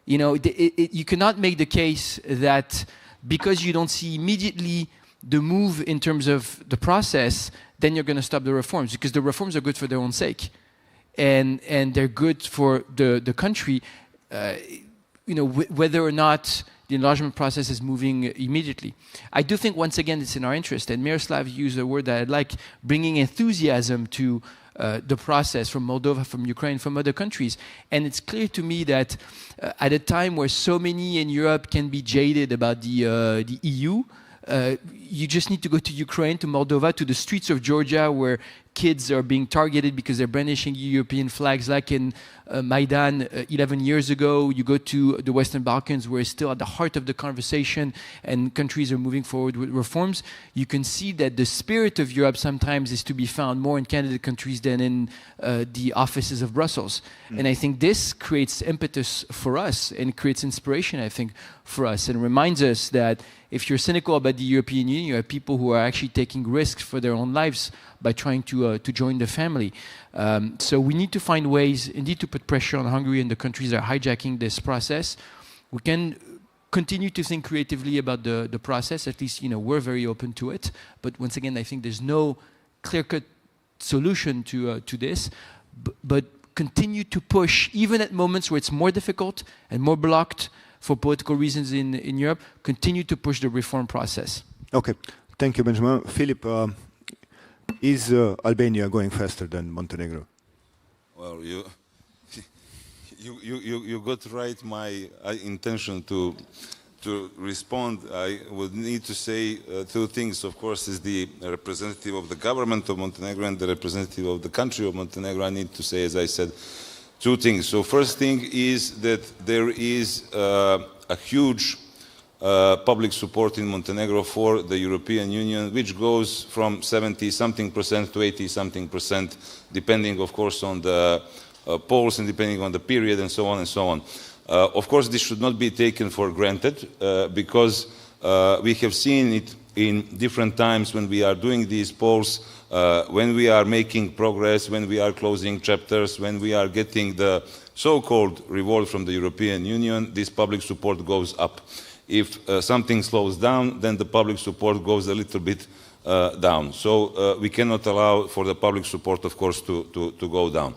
You cannot make the case that because you don't see immediately the move in terms of the process, then you're going to stop the reforms, because the reforms are good for their own sake, and they're good for the country, whether or not the enlargement process is moving immediately. I do think, once again, it's in our interest, and Miroslav used a word that I like, bringing enthusiasm to the process from Moldova, from Ukraine, from other countries. And it's clear to me that at a time where so many in Europe can be jaded about the EU, you just need to go to Ukraine, to Moldova, to the streets of Georgia, where kids are being targeted because they're brandishing European flags, like in Maidan 11 years ago. You go to the Western Balkans, where it's still at the heart of the conversation and countries are moving forward with reforms. You can see that the spirit of Europe sometimes is to be found more in candidate countries than in the offices of Brussels. And I think this creates impetus for us and creates inspiration, I think, for us, and reminds us that if you're cynical about the European Union, you have people who are actually taking risks for their own lives by trying to join the family. So we need to find ways, indeed, to put pressure on Hungary and the countries that are hijacking this process. We can continue to think creatively about the process. At least, we're very open to it. But once again, I think there's no clear-cut solution to this. But continue to push, even at moments where it's more difficult and more blocked for political reasons in Europe, continue to push the reform process. Okay, thank you, Benjamin. Filip, is Albania going faster than Montenegro? Well, you got right my intention to respond. I would need to say two things. Of course, as the representative of the government of Montenegro and the representative of the country of Montenegro, I need to say, as I said, two things. So first thing is that there is a huge public support in Montenegro for the European Union, which goes from 70-something% to 80-something%, depending, of course, on the polls and depending on the period and so on and so on. Of course, this should not be taken for granted because we have seen it in different times when we are doing these polls, when we are making progress, when we are closing chapters, when we are getting the so-called reward from the European Union, this public support goes up. If something slows down, then the public support goes a little bit down. So we cannot allow for the public support, of course, to go down.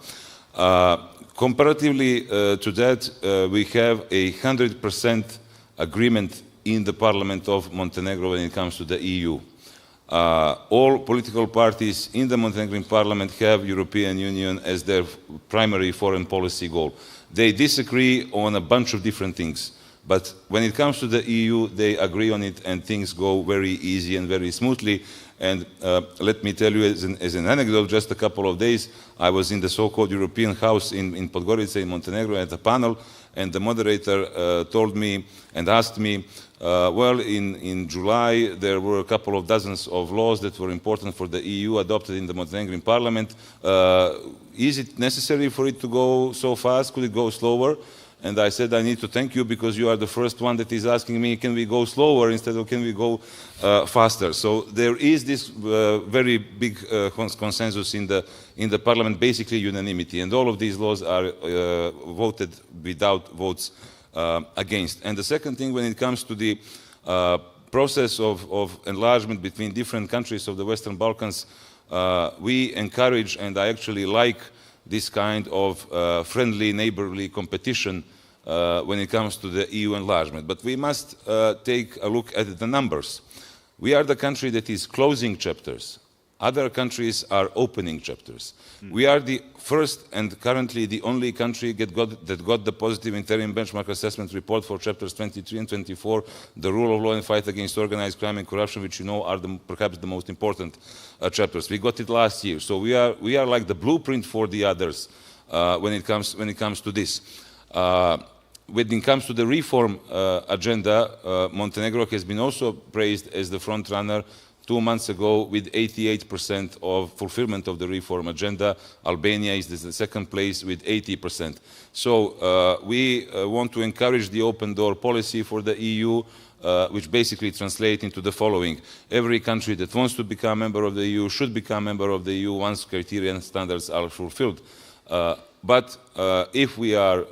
Comparatively to that, we have 100% agreement in the Parliament of Montenegro when it comes to the EU. All political parties in the Montenegrin Parliament have European Union as their primary foreign policy goal. They disagree on a bunch of different things. But when it comes to the EU, they agree on it and things go very easy and very smoothly. And let me tell you as an anecdote, just a couple of days, I was in the so-called European House in Podgorica in Montenegro at a panel, and the moderator told me and asked me, well, in July there were a couple of dozens of laws that were important for the EU adopted in the Montenegrin parliament. Is it necessary for it to go so fast? Could it go slower? And I said, I need to thank you because you are the first one that is asking me, can we go slower instead of can we go faster? So there is this very big consensus in the parliament, basically unanimity. And all of these laws are voted without votes against. And the second thing, when it comes to the process of enlargement between different countries of the Western Balkans, we encourage, and I actually like this kind of friendly, neighborly competition when it comes to the EU enlargement. But we must take a look at the numbers. We are the country that is closing chapters. Other countries are opening chapters. We are the first and currently the only country that got the positive interim benchmark assessment report for chapters 23 and 24, the rule of law and fight against organized crime and corruption, which you know are perhaps the most important chapters. We got it last year, so we are like the blueprint for the others when it comes to this. when it comes to the reform agenda, Montenegro has been also praised as the front runner 2 months ago with 88% of fulfillment of the reform agenda. Albania is the second place with 80%. So we want to encourage the open door policy for the EU, which basically translates into the following. Every country that wants to become a member of the EU should become a member of the EU once criteria and standards are fulfilled. But if we are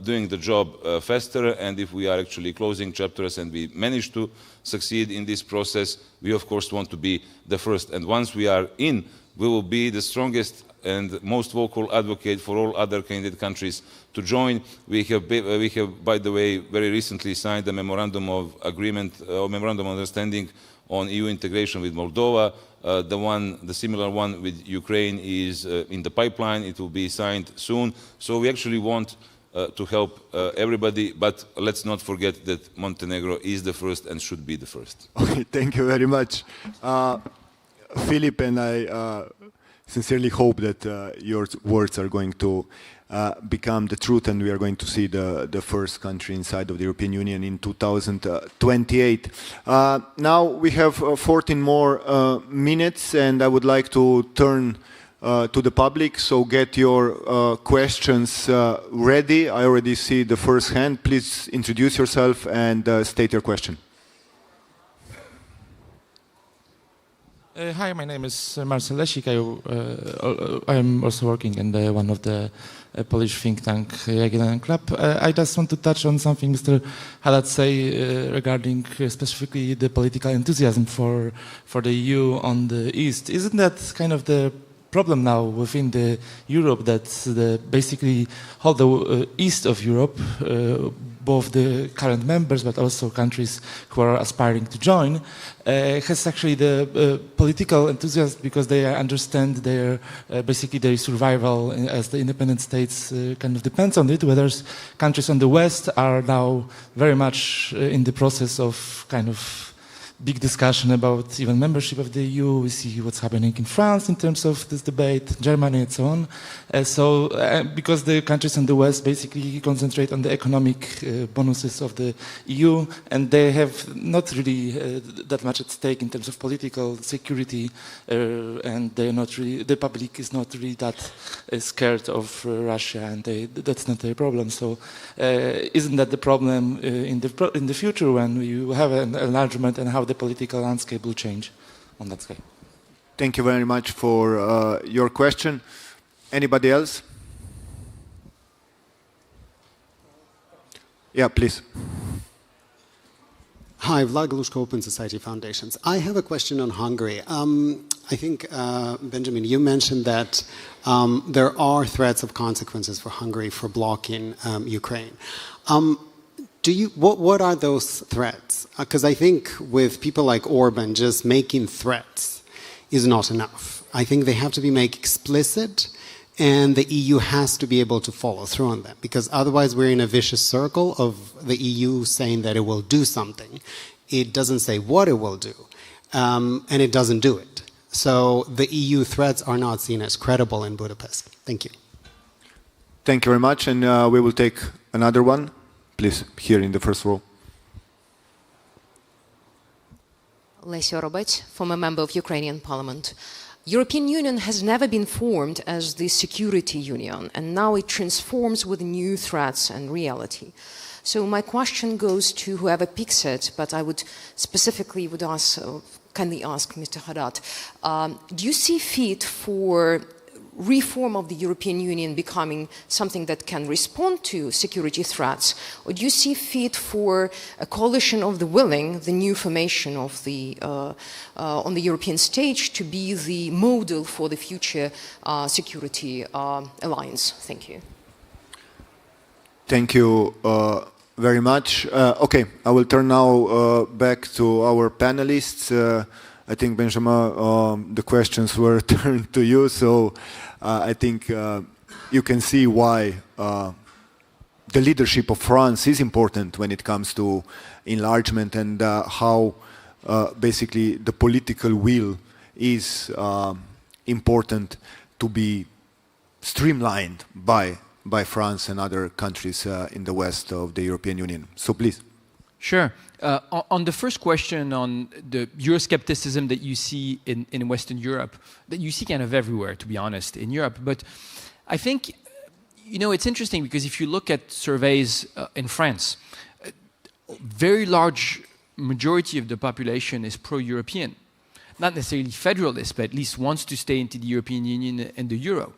doing the job faster, and if we are actually closing chapters and we manage to succeed in this process, we of course want to be the first. And once we are in, we will be the strongest and most vocal advocate for all other candidate countries to join. We have, by the way, very recently signed a memorandum of agreement, or memorandum of understanding on EU integration with Moldova. The similar one with Ukraine is in the pipeline. It will be signed soon. So we actually want to help everybody, but let's not forget that Montenegro is the first and should be the first. Okay, thank you very much. Filip, and I sincerely hope that your words are going to become the truth, and we are going to see the first country inside of the European Union in 2028. Now we have 14 more minutes, and I would like to turn to the public, so get your questions ready. I already see the first hand. Please introduce yourself and state your question. Hi, my name is Marcel Lesik. I'm also working in one of the Polish think tank, Jagiellonian Club. I just want to touch on something Mr. Haddad say regarding specifically the political enthusiasm for the EU on the East. Isn't that kind of the problem now within the Europe that basically all the east of Europe, both the current members but also countries who are aspiring to join, has actually the political enthusiasm because they understand their basically their survival as the independent states kind of depends on it, whereas countries on the West are now very much in the process of kind of big discussion about even membership of the EU. We see what's happening in France in terms of this debate, Germany and so on. Because the countries in the West basically concentrate on the economic bonuses of the EU, and they have not really that much at stake in terms of political security, and they're not really, the public is not really that scared of Russia, and that's not their problem. So isn't that the problem in the future when we have an enlargement, and how the political landscape will change on that scale? Thank you very much for your question. Anybody else? Yeah, please. Hi, Vlad Glushko, Open Society Foundations. I have a question on Hungary. I think, Benjamin, you mentioned that there are threats of consequences for Hungary for blocking Ukraine. What are those threats? Because I think with people like Orban, just making threats is not enough. I think they have to be made explicit, and the EU has to be able to follow through on them, because otherwise we're in a vicious circle of the EU saying that it will do something. It doesn't say what it will do, and it doesn't do it. So the EU threats are not seen as credible in Budapest. Thank you. Thank you very much, and we will take another one. Please, here in the first row. Lesya Robec, former member of Ukrainian Parliament. European Union has never been formed as the security union, and now it transforms with new threats and reality. So my question goes to whoever picks it, but I would specifically kindly ask Mr. Haddad, do you see fit for reform of the European Union becoming something that can respond to security threats, or do you see fit for a coalition of the willing, the new formation of the on the European stage, to be the model for the future security alliance? Thank you. Thank you very much. Okay, I will turn now back to our panelists. I think, Benjamin, the questions were turned to you, so I think you can see why the leadership of France is important when it comes to enlargement, and how basically the political will is important to be streamlined by by France and other countries in the west of the European Union. So please. Sure. On the first question on the Euroscepticism that you see in Western Europe, that you see kind of everywhere, to be honest, in Europe. But I think, it's interesting because if you look at surveys in France, a very large majority of the population is pro-European. Not necessarily federalist, but at least wants to stay into the European Union and the Euro.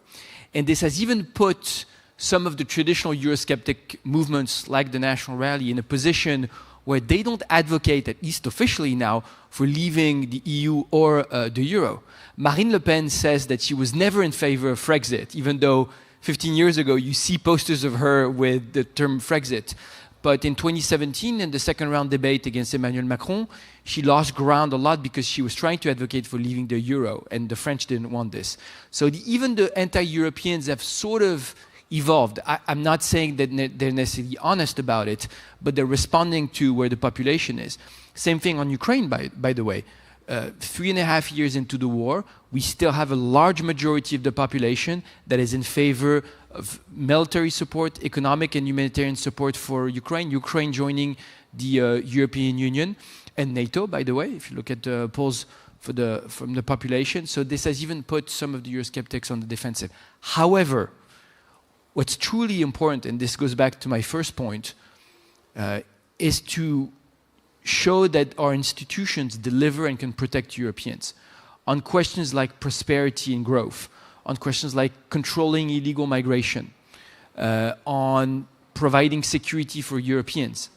And this has even put some of the traditional Eurosceptic movements like the National Rally in a position where they don't advocate, at least officially now, for leaving the EU or the Euro. Marine Le Pen says that she was never in favor of Frexit, even though 15 years ago you see posters of her with the term Frexit. But in 2017, in the second round debate against Emmanuel Macron, she lost ground a lot because she was trying to advocate for leaving the Euro, and the French didn't want this. So even the anti-Europeans have sort of evolved. I'm not saying that they're necessarily honest about it, but they're responding to where the population is. Same thing on Ukraine, by the way. 3.5 years into the war, we still have a large majority of the population that is in favor of military support, economic and humanitarian support for Ukraine, Ukraine joining the European Union and NATO, by the way, if you look at the polls from the population. So this has even put some of the Eurosceptics on the defensive. However, what's truly important, and this goes back to my first point, is to show that our institutions deliver and can protect Europeans on questions like prosperity and growth, on questions like controlling illegal migration, on providing security for Europeans.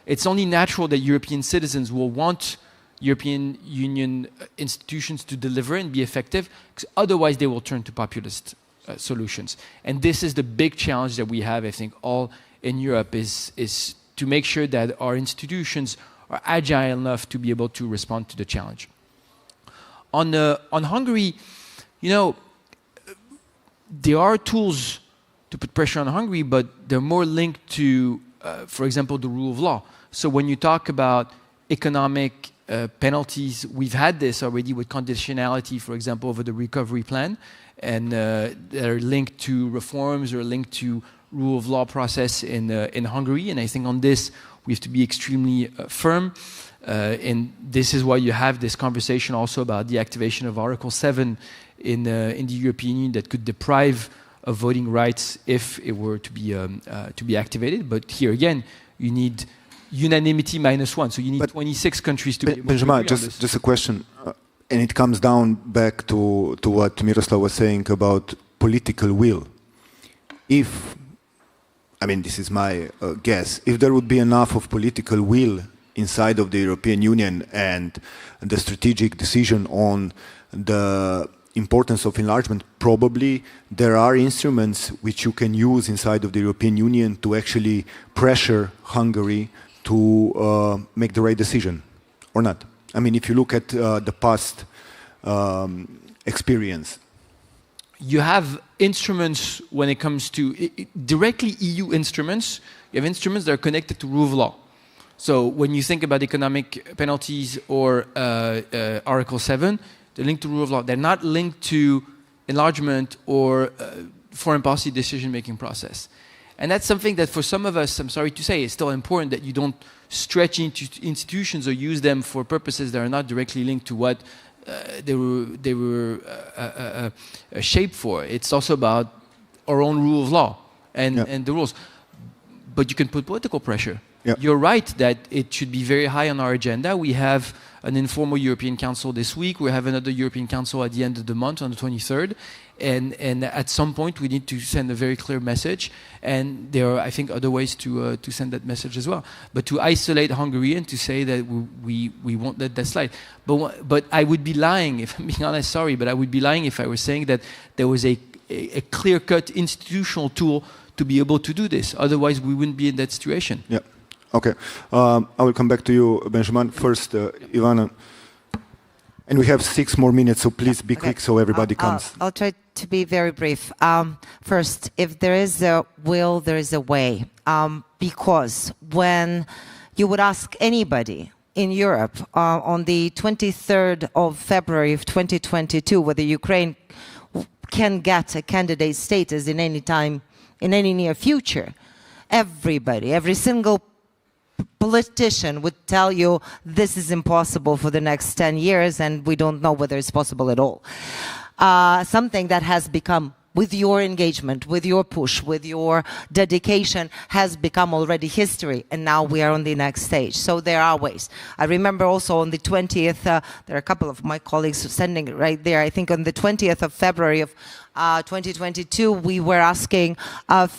It's only natural that European citizens will want European Union institutions to deliver and be effective, because otherwise they will turn to populist solutions. And this is the big challenge that we have, I think, all in Europe, is to make sure that our institutions are agile enough to be able to respond to the challenge. On Hungary, there are tools to put pressure on Hungary, but they're more linked to, for example, the rule of law. So when you talk about economic penalties, we've had this already with conditionality, for example, over the recovery plan, and they're linked to reforms or linked to rule of law process in Hungary. And I think on this, we have to be extremely firm. And this is why you have this conversation also about the activation of Article 7 in the European Union that could deprive of voting rights if it were to be activated. But here again, you need unanimity -1. So you need 26 countries to be able to agree on this. Just a question. And it comes down back to what Miroslav was saying about political will. This is my guess, if there would be enough of political will inside of the European Union and the strategic decision on the importance of enlargement, probably there are instruments which you can use inside of the European Union to actually pressure Hungary to make the right decision, or not? If you look at the past experience. You have instruments when it comes to directly EU instruments. You have instruments that are connected to rule of law. So when you think about economic penalties or Article 7, they're linked to rule of law. They're not linked to enlargement or foreign policy decision-making process. And that's something that for some of us, I'm sorry to say, is still important, that you don't stretch institutions or use them for purposes that are not directly linked to what they were shaped for. It's also about our own rule of law and the rules. But you can put political pressure. Yep. You're right that it should be very high on our agenda. We have an informal European Council this week. We have another European Council at the end of the month on the 23rd. And at some point, we need to send a very clear message. And there are, I think, other ways to send that message as well. But to isolate Hungary and to say that we won't let that slide. But I would be lying, if I'm being honest, sorry, but I would be lying if I were saying that there was a clear-cut institutional tool to be able to do this. Otherwise, we wouldn't be in that situation. Yeah. Okay. I will come back to you, Benjamin. First, Ivanna. And we have 6 more minutes, so please be quick so everybody comes. I'll try to be very brief. First, if there is a will, there is a way. Because when you would ask anybody in Europe on the 23rd of February of 2022 whether Ukraine can get a candidate status in any time in any near future, everybody, every single politician would tell you this is impossible for the next 10 years and we don't know whether it's possible at all. Something that has become, with your engagement, with your push, with your dedication, has become already history, and now we are on the next stage. So there are ways. I remember also on the 20th, there are a couple of my colleagues sending it right there, I think on the 20th of February of 2022, we were asking a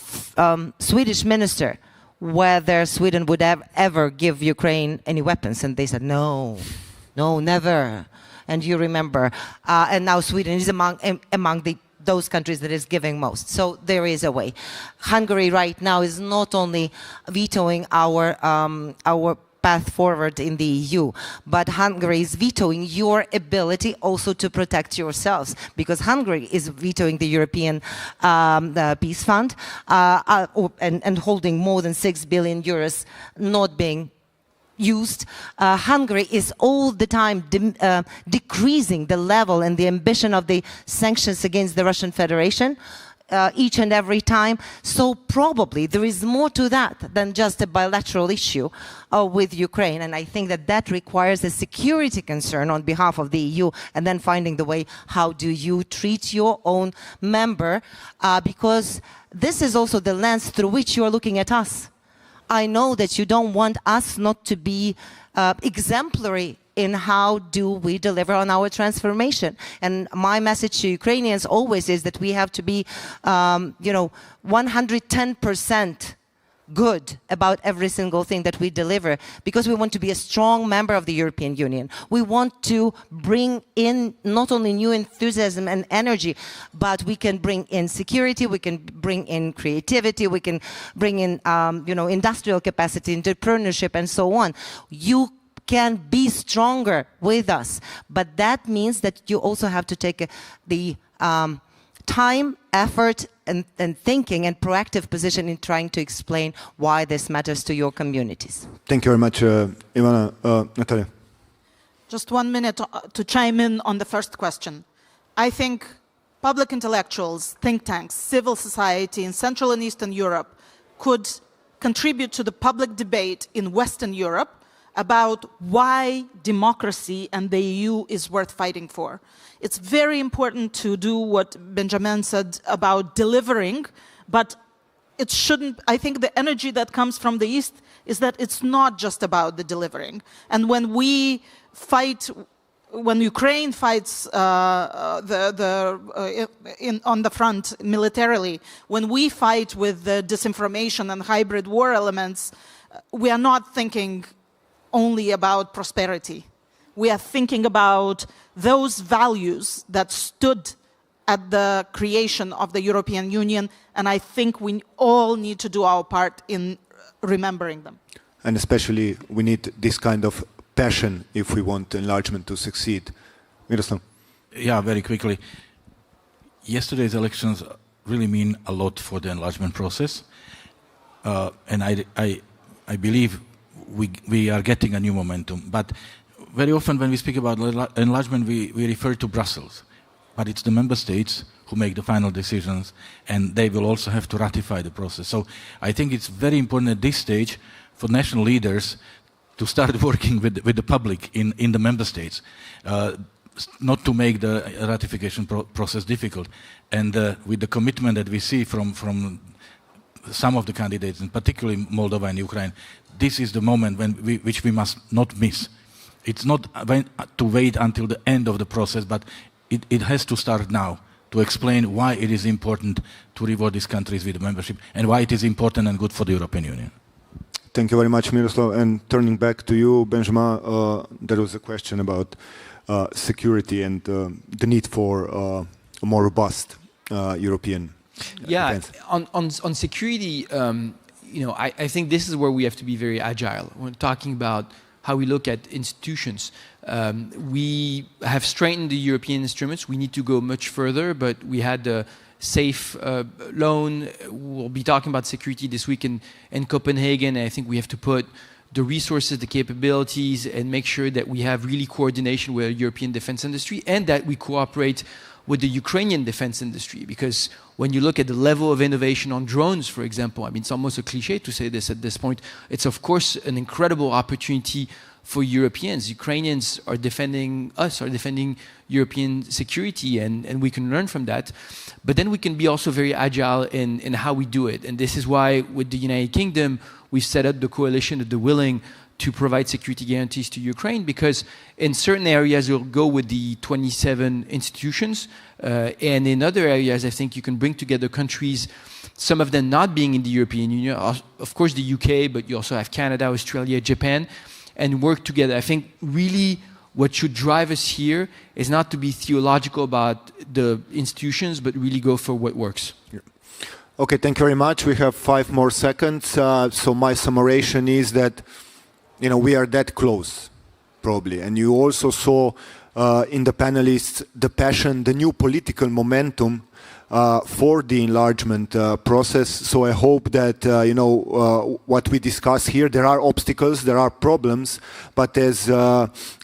Swedish minister whether Sweden would ever give Ukraine any weapons, and they said, no, never. And you remember, and now Sweden is among those countries that is giving most. So there is a way. Hungary right now is not only vetoing our path forward in the EU, but Hungary is vetoing your ability also to protect yourselves, because Hungary is vetoing the European Peace Fund and holding more than 6 billion euros not being used. Hungary is all the time decreasing the level and the ambition of the sanctions against the Russian Federation each and every time. So probably there is more to that than just a bilateral issue with Ukraine. And I think that requires a security concern on behalf of the EU, and then finding the way, how do you treat your own member? Because this is also the lens through which you are looking at us. I know that you don't want us not to be exemplary in how do we deliver on our transformation. And my message to Ukrainians always is that we have to be, 110% good about every single thing that we deliver, because we want to be a strong member of the European Union. We want to bring in not only new enthusiasm and energy, but we can bring in security, we can bring in creativity, we can bring in industrial capacity, entrepreneurship, and so on. You can be stronger with us, but that means that you also have to take the time, effort, and thinking and proactive position in trying to explain why this matters to your communities. Thank you very much, Ivanna. Natalia. Just 1 minute to chime in on the first question. I think public intellectuals, think tanks, civil society in Central and Eastern Europe could contribute to the public debate in Western Europe about why democracy and the EU is worth fighting for. It's very important to do what Benjamin said about delivering, but it shouldn't, I think the energy that comes from the East is that it's not just about the delivering. And when we fight, when Ukraine fights on the front militarily, when we fight with the disinformation and hybrid war elements, we are not thinking only about prosperity. We are thinking about those values that stood at the creation of the European Union, and I think we all need to do our part in remembering them. And especially we need this kind of passion if we want enlargement to succeed. Miroslav. Yeah, very quickly. Yesterday's elections really mean a lot for the enlargement process, and I believe we are getting a new momentum. But very often when we speak about enlargement, we refer to Brussels. But it's the member states who make the final decisions, and they will also have to ratify the process. So I think it's very important at this stage for national leaders to start working with the public in the member states, not to make the ratification process difficult. And with the commitment that we see from some of the candidates, and particularly Moldova and Ukraine, this is the moment which we must not miss. It's not to wait until the end of the process, but it has to start now to explain why it is important to reward these countries with membership and why it is important and good for the European Union. Thank you very much, Miroslav. And turning back to you, Benjamin, there was a question about security and the need for a more robust European defense. On security, I think this is where we have to be very agile. When talking about how we look at institutions, we have strengthened the European instruments. We need to go much further, but we had the safe loan. We'll be talking about security this week in Copenhagen, and I think we have to put the resources, the capabilities, and make sure that we have really coordination with the European defense industry and that we cooperate with the Ukrainian defense industry, because when you look at the level of innovation on drones, for example, I mean, it's almost a cliche to say this at this point, it's of course an incredible opportunity for Europeans. Ukrainians are defending us, are defending European security, and we can learn from that. But then we can be also very agile in how we do it. And this is why with the United Kingdom, we've set up the coalition of the willing to provide security guarantees to Ukraine, because in certain areas you'll go with the 27 institutions, and in other areas I think you can bring together countries, some of them not being in the European Union, of course the UK, but you also have Canada, Australia, Japan, and work together. I think really what should drive us here is not to be theological about the institutions, but really go for what works. Yeah. Okay, thank you very much. We have 5 more seconds. So my summation is that, you know, we are that close, probably. And you also saw in the panelists the passion, the new political momentum for the enlargement process. So I hope that, you know, what we discuss here, there are obstacles, there are problems, but as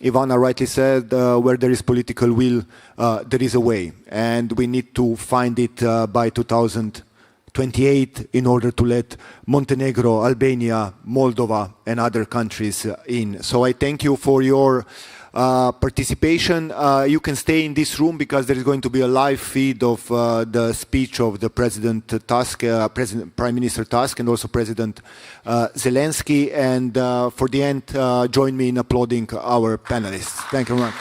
Ivanna rightly said, where there is political will, there is a way. And we need to find it by 2028 in order to let Montenegro, Albania, Moldova and other countries in. So I thank you for your participation. You can stay in this room because there is going to be a live feed of the speech of the President Tusk, Prime Minister Tusk, and also President Zelensky. And for the end, join me in applauding our panelists. Thank you very much.